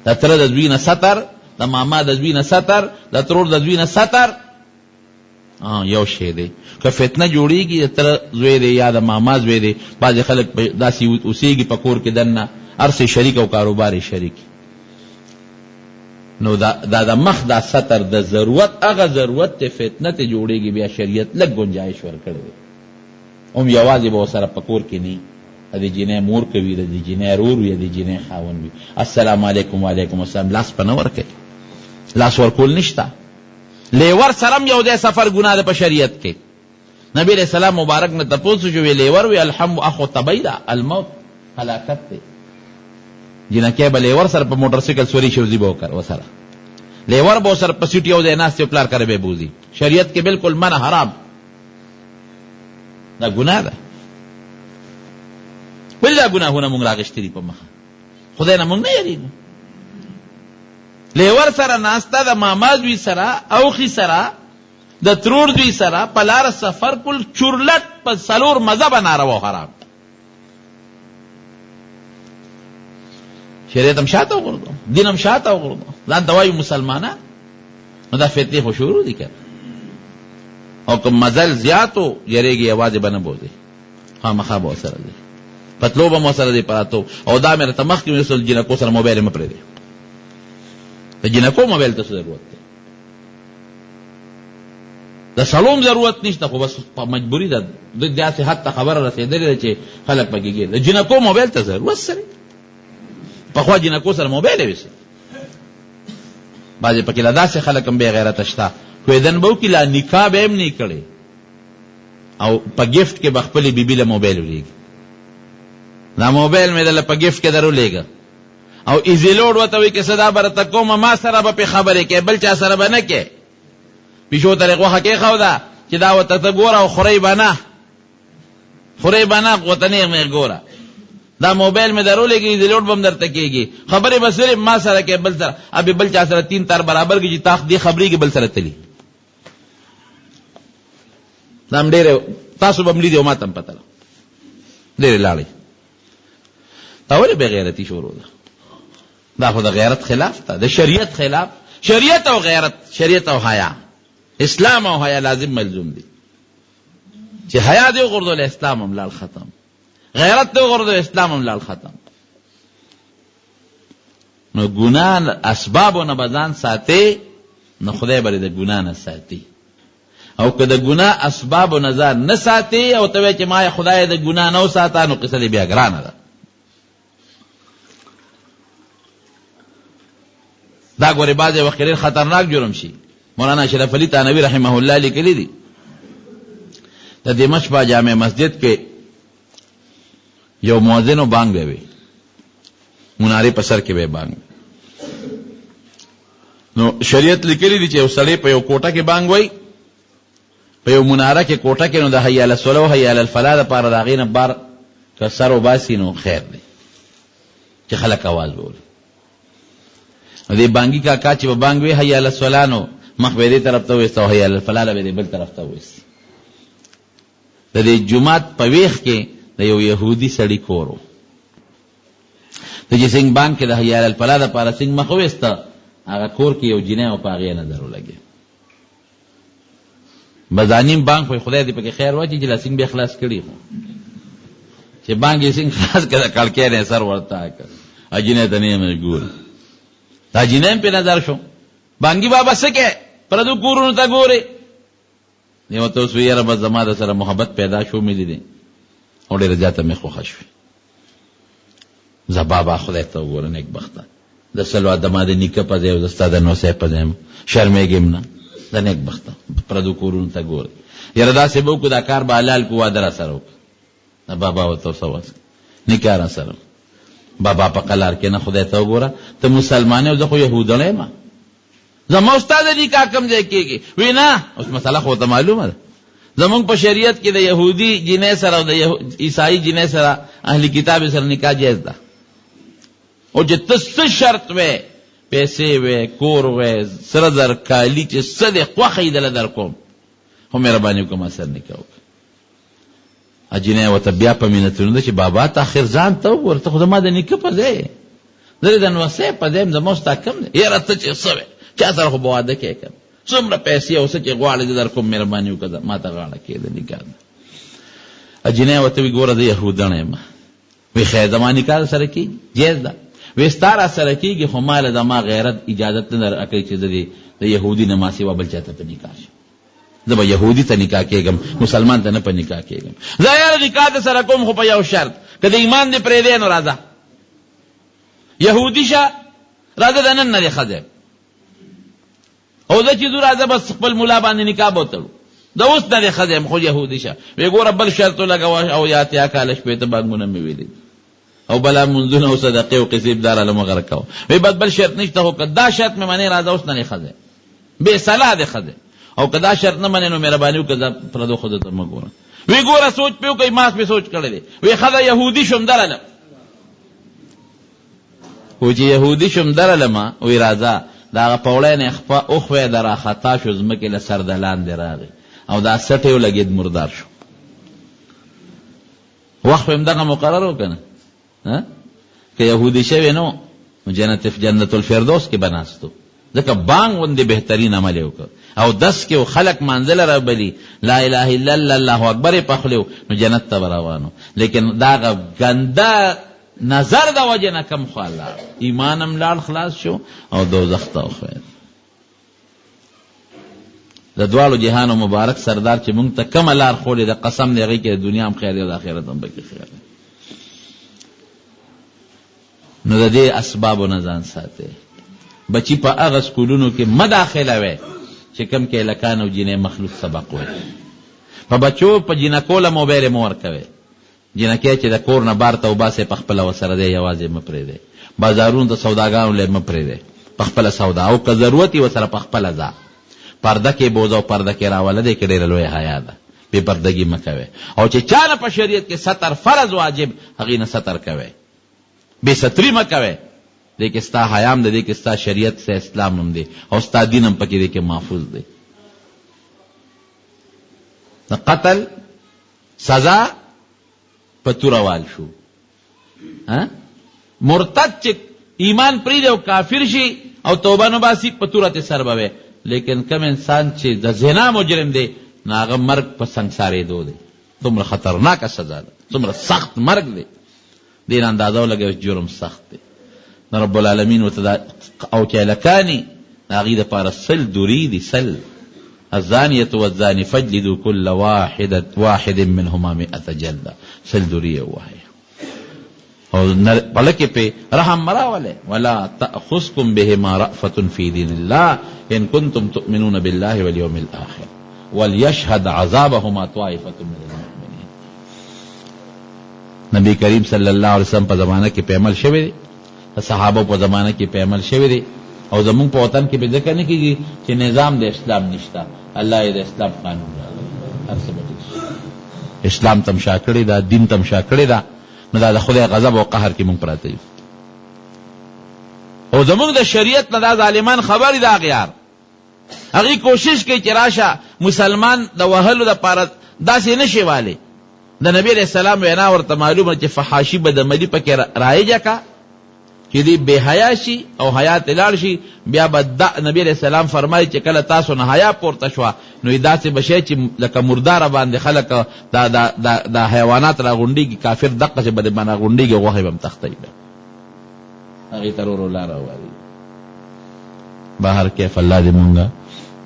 A: د تره د زوی نه ستر، د ماما د زوی نه ستر، د ترور د زوی نه ستر یو شی دی. که فتنه جوړېږي د تره زوی دی یا د ماما زوی دی، بعضې خلک داسې اوسېږي په کور کې دننه هر څه شریک او کاروبار یې شریک، نو دا د مخ دا ستر د ضرورت هغه ضرورت ته فتنه ته جوړېږي، بیا شریعت لږ گنجایش ورکړی دی. هم یوازې به ورسره په کور کې نه د دې جینۍ مور کوي، د دې جینۍ ورور وي، د دې جینۍ خاوند وي، السلام علیکم وعلیکم السلام، لاس په نه ورکوي، لاس ورکول نشته. لیور سره هم یو دی سفر ګناه ده په شریعت کې. نبی علیہ السلام مبارک نه تپوس شو وی لیور وی الحم اخو طبیعه الموت هلاکت دی. جنکه به لیور سره په موټر سایکل سوري شوزي به وکړ وسره، لیور به سره په سیټ یو دی ناس یو پلار کرے به بوزي. شریعت کې بالکل منع حرام، دا ګناه ده. ولې دا ګناهونه موږ راغشتري په مخه؟ خدای نه موږ نه یریږو. لیور سره ناسته د ماما دوی سره اوخي سره د ترور دوی سره په لار سفر کول چورلټ په سلور مذهب ناروا حرام. شریعت هم شاته وغورځو، دین هم شاته وغورځو، ځان ته وایو مسلمانان. نو دا فتنې خو شروع دي که او که مزل زیات و یریږي یوازې به نه بوځي، خامخا به ورسره ځي، پتلو به م ورسره ځي پراتو. او دا مې راته مخکې ویل جنکو سره موبایل یې مه پرېږدئ. د جنکو موبایل ته څه ضرورت دی؟ د سلوم ضرورت نشته، خو بس په مجبوري ده، داسې حد ته خبره رسېدلې ده چې خلک پکې ګیر. د جنکو موبایل ته ضرورت سره پخوا جنکو سره موبایل یې ویسي. بعضې پکې له داسې خلک هم بې غیرته شته، کویدن به وکړي لا نکاح به هم نه یې کړی او په ګفټ کې به خپلې بیبي له موبایل ولېږي. دا موبایل مې دله په ګفټ کې در ولېږه او ایزي لوډ ورته وایي که څه دا به راته کومه ما سره به پې خبرې کوې، بل چا سره به نه کوې. پیشو ته یې غوښه کېښوده چې دا ورته ته ګوره او خورئ به نه، خورئ به نه، ورته نیغ نیغ ګوره. دا موبایل مې در ولېږي، ایزي لوډ به هم درته کېږي، خبرې به صرف ما سره کوې، بل سره ابې بل چا سره تین تار برابر کړي چې تا دې خبرې کې بل سره تلي. دا هم ډېرې تاسو به هم لیدي او ما ته هم پته ده، ډېرې لاړې. دا ولې بې غیرتي شروع ده؟ دا خو د غیرت خلاف ده، د شریعت خلاف. شریعت او غیرت، شریعت او حیا، اسلام او حیا لازم ملزوم دي. چې حیا دې وغورځول اسلام هم لاړ ختم، غیرت دې وغورځول اسلام هم لاړ ختم. نو ګناه اسبابو نه به ځان ساتي، نو خدای به د ګناه نه ساتي. او که د ګناه اسبابو نه ځان نه ساتي او ته وایې چې ما خدای د ګناه نه وساته، نو قصه دې بیا ګرانه ده. دا ګورې بعضې وخت ډېر خطرناک جرم شي. مولانا اشرف علي تانوي رحمه الله لیکلي دي د دمشق په جامع مسجد کې یو مؤذن او بانګ وی منارې په سر کې وی بانګ. نو شریعت لیکلی دی چې یو سړی په یو کوټه کې بانګ وای، په یو مناره کې کوټه کې، نو د حی علی الصلاة او حی علی الفلاح لپاره د هغې نه بار که سر وباسي نو خیر دی چې خلک اواز ووري. نو دې بانګي کاکا چې به بانګ وی حی علی الصلاة نو مخ به دې طرف ته وایست او حی علی الفلاح به دې بل طرف ته وایست. د دې جومات په ویښ کې د یو یهودي سړي کور و. د چې څنګه بانګ کې د حی علی الفلاح دپاره څنګه مخ وویسته، هغه کور کې یو جنۍ او په هغې نظر ولګېد. بزانیم بانګ خو خدای دې پکې خیر واچي چې لاسینګ بیا خلاص کړي، خو چې بانګ یې څنګه خلاص کړه کړکۍ نه سر ورته کړ، جنۍ ته نه مجبور دا جنۍ په نظر شو. بانګي بابا څه کې پردو کورونو ته ګوري، یو ته اوس یاره بس زما د سره محبت پیدا شو مې لیدې او ډېره زیاته مې خوښه شوې. زه بابا خدای ته وګوره نیک بخته، د سلوا دما د نیکه په ځای او د ستا د نوسی په ځای شرمېږم نه، د نیک بخته پردو کورونو ته ګورې. یاره داسې به وکړو دا کار به حلال کړو، واده را سره وکړو. بابا ورته وسوس نکاح را سره بابا په قلار کې نه خدای ته وګوره ته مسلمان او زه خو یهودنی یم، زما استاد نکاح کوم ځای کېږي؟ وی نه. اوس مسله خو ته معلومه ده زمونږ په شریعت کې د یهودي جنۍ سره او د عیسائی جنۍ سره اهل کتاب سره نکاح جایز ده. او چې ته څه شرط وی، پیسې وی، کور وی، سره زر کالي چې څه دی خوښه یې دله در کوم، خو مهرباني وکړه ما سره نکاح وکړه. جنۍ ورته بیا په مینتونو ده چې بابا ته اخر ځان ته وګوره، ته خو زما د نیکه په ځای زه د نوسی په ځای یم، زما ستا کم دی. یاره ته چې څه وی چا سره خو به واده کې کړم، څومره پیسې او څه چې غواړې زه در کوم، مهرباني وکړه ما ته غاړه کېده نکاح ده. جنۍ ورته وی ګوره زه یهودنی یم. وی خیر زما نکاح سره کېږي جایز ده. وی ستا را سره کېږي خو ما له زما غیرت اجازت نه راکوي چې زه د یهودي نه ما سوا بل چاته په نکاح شم. زه به یهودي ته نکاح کېږم، مسلمان ته نه په نکاح کېږم. زه یاره نکاح ته سره کوم خو په یو شرط، که د ایمان دې پرېږدی نو راځه یهودي شه، راځه د نن نه دې ښه دی. او زه چې ځو راځه بس خپل ملا باندې نکاح به وتړو، د اوس نه دې ښه دی خو یهودي شه. وی ګوره بل شرط ولګوه او یا اتیا کاله شپېته بانګونه مې ویلي او بلا منځونه او صدقې او قصې دار علمه غره کوه. وی بل شرط نشته، خو که دا شرط مې منې راځه اوس نه دې ښه دی، بې صلاح دې ښه دی. او که دا شرط نه منې نو مهرباني وکړه پردو ښځو ته مه ګوره. وی ګوره سوچ پې وکړئ، ما پې سوچ کړی دی. وی ښه ده یهودي شم درلم. خو چې یهودي شم درلمه وی راځه د هغه پوړی نه اوښوی د راخطا شو ځمکې له سر د لاندې راغی او دا سټ یې ولګېد مردار شو. وخت په همدغه مقرر و که نه؟ که یهودي شوی نو جنت الفردوس کې به ناستو، ځکه بانګ غوندې بهترین عمل یې وکړ او دس کې خلک منزله را بلي لا اله الا الله الله اکبر یې پخلو نو جنت ته به روانو. لیکن دا هغه ګنده نظر د وجه نه کم خو الله ایمان هم لاړ خلاص شو او دوزخ ته وخوید. د دواړو جهانو مبارک سردار چې مونږ ته کومه لار ښودې ده، قسم دی هغې کې د دنیا هم خیر دی او د آخرت هم پکې خیر دی. نو د دې اسبابو نه ځان ساتئ. بچی په هغه سکولونو کې مه داخله وی چې کوم کې هلکان او جینۍ مخلوط سبق وی. په بچو په جینکو له موبایل مه ورکوئ. جینکۍ چې د کور نه بار ته وباسئ په خپله ورسره دی، یوازې مه پرېږدئ. بازارونو ته سوداګانو لی مه پرېږدئ، په خپله سودا او که ضرورت یې ورسره په خپله ځه. پرده کې بوځه او پرده کې راوله دی کې ډېره لویه حیا ده، بې پردګي مه کوئ. او چې چا نه په شریعت کې ستر فرض واجب هغې نه ستر کوئ، بې ستري مه کوئ. دې کې ستا حیام دی، دې کې ستا شریعت ستا اسلام هم دی او ستا دین هم پکې دې کې محفوظ دی. د قتل سزا په توروال شو. مرتد چې ایمان پرېږدي او کافر شي او توبه نه باسي په توره تې سر به وی. لیکن کم انسان چې د زنا مجرم دی نو هغه مرګ په سنګسارېدو دی. دومره خطرناکه سزا ده، دومره سخت مرګ دی. دې نه اندازه ولګوئ چې جرم سخت دی. رب العالمین ورته او چې هلکانې د هغې دپاره سل دوری دي، سل. الزانیة والزاني فاجلدوا كل واحد منهما 100 جلدة. سل دوری ووهئ او پلکې پې رحم مراولی. ولا تأخذكم بهما رأفة في دين الله إن كنتم تؤمنون بالله واليوم الآخر. وَلْيَشْهَدْ عَذَابَهُمَا طَائِفَةٌ مِّنَ الْمُؤْمِنِينَ. نبی کریم صلی اللہ علیہ وسلم په زمانہ کې په عمل شوی دی، صحابه په زمانہ کې په عمل شوی دی، او زمونږ په وطن کې به ځکه نه کېږي چې نظام د اسلام نشته. الله یې د اسلام قانون راغلی، هر څه به ټیک شي. اسلام تمشا کړې ده، دین تمشا کړې ده، نو دا د خدای غضب او قهر کې مونږ پراته یو. او زمونږ د شریعت نه دا ظالمان خبر دا غیار هغې کوشش کوي چې راشه مسلمان د وهلو دپاره داسې نشي والی. د نبی علیہ السلام وینا ورته معلومه چې فحاشي بدعملي پکې رایجه کا چې دی بے حیا شي او حیا ته لاړ شي. بیا به نبی علیہ السلام فرمایي چې کله تاسو نه حیا پورته شوه نو داسې به شی چې لکه مرداره باندې خلک دا حیوانات راغونډېږي، کافر دقه چې به د باندې راغونډېږي، غوښې به هم تختی به هغې ته ورو لاره وواري. بهر کیف الله دې مونږ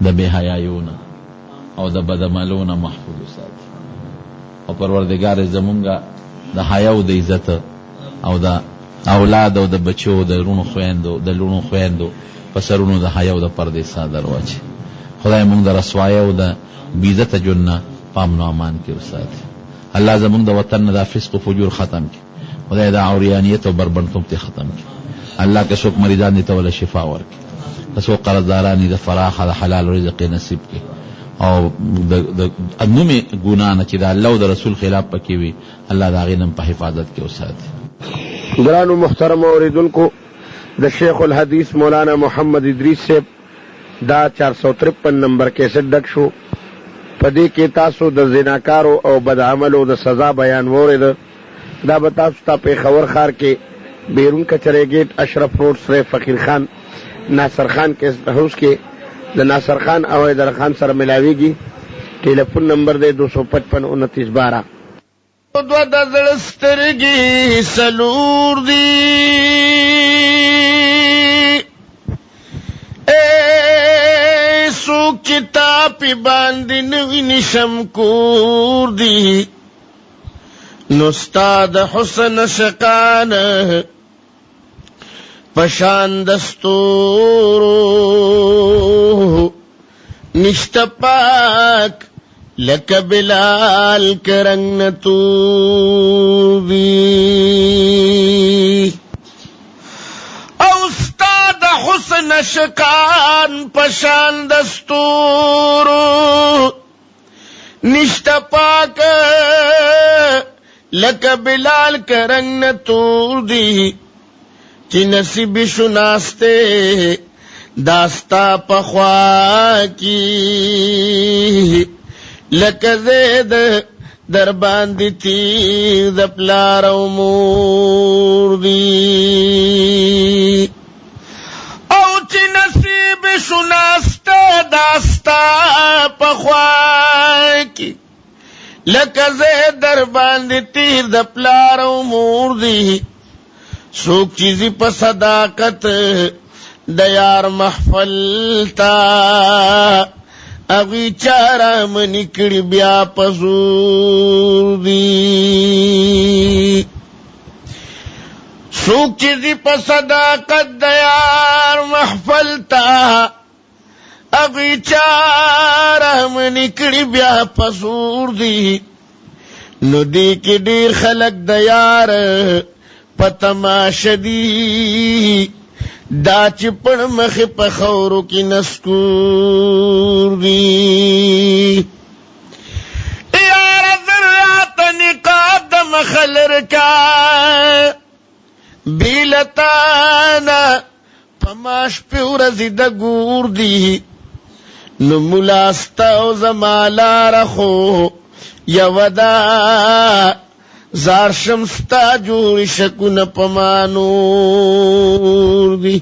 A: د بے حیایونه او د بدعملو نه محفوظ وساتي، او پروردګار زمونږ د حیا او د عزت او د اولاد او د بچو د لونو خویندو په سرونو د حیا او د پردې څادر واچي. خدای مونږ د رسوایۍ او د بېعزته ژوند نه په امن او امان کې وساتي. الله زمونږ د وطن نه دا فسق و فجور ختم کړي. خدای دا عوریانیت او بربنډتوب ته ختم کړي. الله که څوک مریضان دي ته وله شفا ورکړي، که څوک قرضداران دي د فراخه د حلال رزق نصیب کړي، او د نومې ګناه نه چې د الله او د رسول خلاف پکې وي الله د هغې نه په حفاظت کې وساتي.
B: گرانو محترم اوریدونکو، د شیخ الحدیث مولانا محمد ادریس صاحب دا 453 نمبر کیسټ ډک شو. په دې کې تاسو د زناکارو او بدعملو د سزا بیان واورېده. دا به تاسو ته پېښور ښار کې بیرون کچرې گیټ اشرف روډ سره فقیر خان ناصر خان کیسټ هاوس کې د ناصر خان او حیدر خان سره ملاویږي. ټلیفون نمبر دی 255 29 12.
C: دو د زړه سترګې سلور دي، څوک چې تا پې باندې نه ویني شمکور دي، نو ستا د حسن شقان پشان دستورو نشته پاک لکه بلال کرنگ نتوبی. او ستا د حسن شقان پشان دستورو نشته پاک لکه بلال کرنگ نتوبی. چی نصیب شناستے داستا پخوا کی لکه زید در باندې تیر د پلار او مور دی. او چې نصیب شناسته داستا پخوا کی لکه زید در باندې تیر د پلار او مور دی. څوک چیزی په صداقت د یار محفل تا اغی چارا منی کڑی بیا پزور دی. سوک چیزی پا صداقت دیار محفل تا اغی چارا منی کڑی بیا پزور دی. نو دی کی دیر خلق دیار پتماشدی دا چپڑ مخ پخورو کی نسکور دی. یار ذرات نقاب دا مخلر کا بیلتانا پماش پیورزی دا گور دی. نو ملاستا و زمالا رخو یودا زار شمستا جوړ شکونه پمانور دی.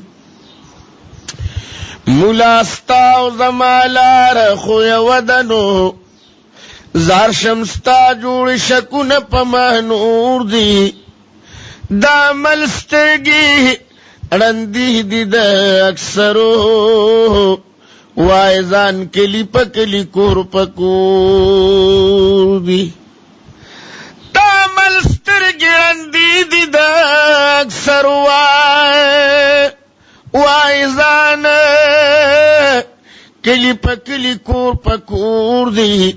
C: ملاستا او زمالار خو یودنو زار شمستا جوړ شکونه پمانور دی. دا ملسترګي رندی دی د اکثرو وایزان کلی پکلی کور پکور دی. سترګې دی د اکثر وایزان کلی پکلی کور پکور دی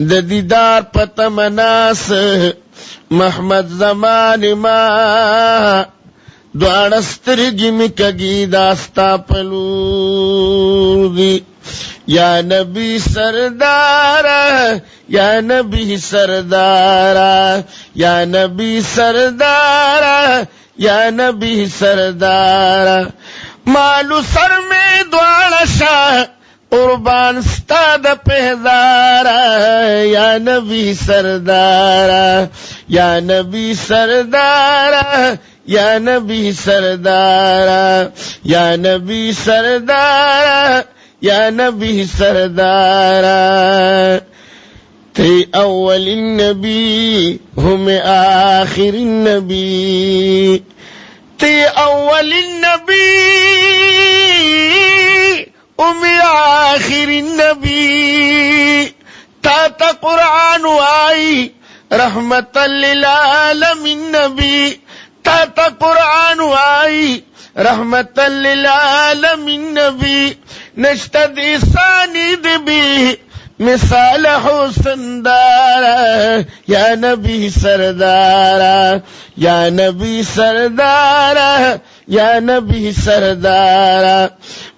C: د دیدار پتمناس محمد زمان ما دوار سترگی میں کگی داستا پلور دی یا نبی سردارا یا نبی سردارا یا نبی سردارا یا نبی سردارا مالو سر میں دوار شاہ قربان ستاد پہدارا یا نبی سردارا یا نبی سردارا یا نبی سردارا یا نبی سردارا یا نبی سردارا تی اول النبی ہم آخر النبی تی اول النبی ہم آخر النبی تا قرآن آئی رحمت للعالمین نبی تا قرآن آئی رحمت للعالمین نبی نشتد ساند بھی مثال حسن دارا یا نبی سردارا یا نبی سردارا یا نبی سردارا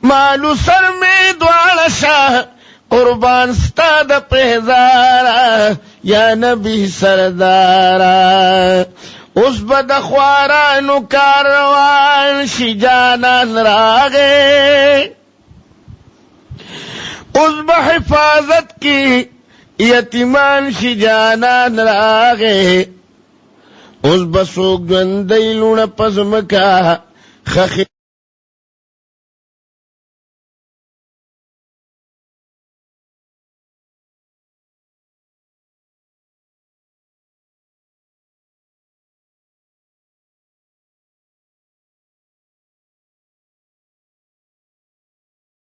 C: مالو سر میں دوار شاہ قربان ستاد پہزارا یا نبی سردارا اس بدخوارانو کاروان شی جانان راگے اس بحفاظت کی یتیمان شی جانان راگے اس بسوک جندی لون پزم کا خخی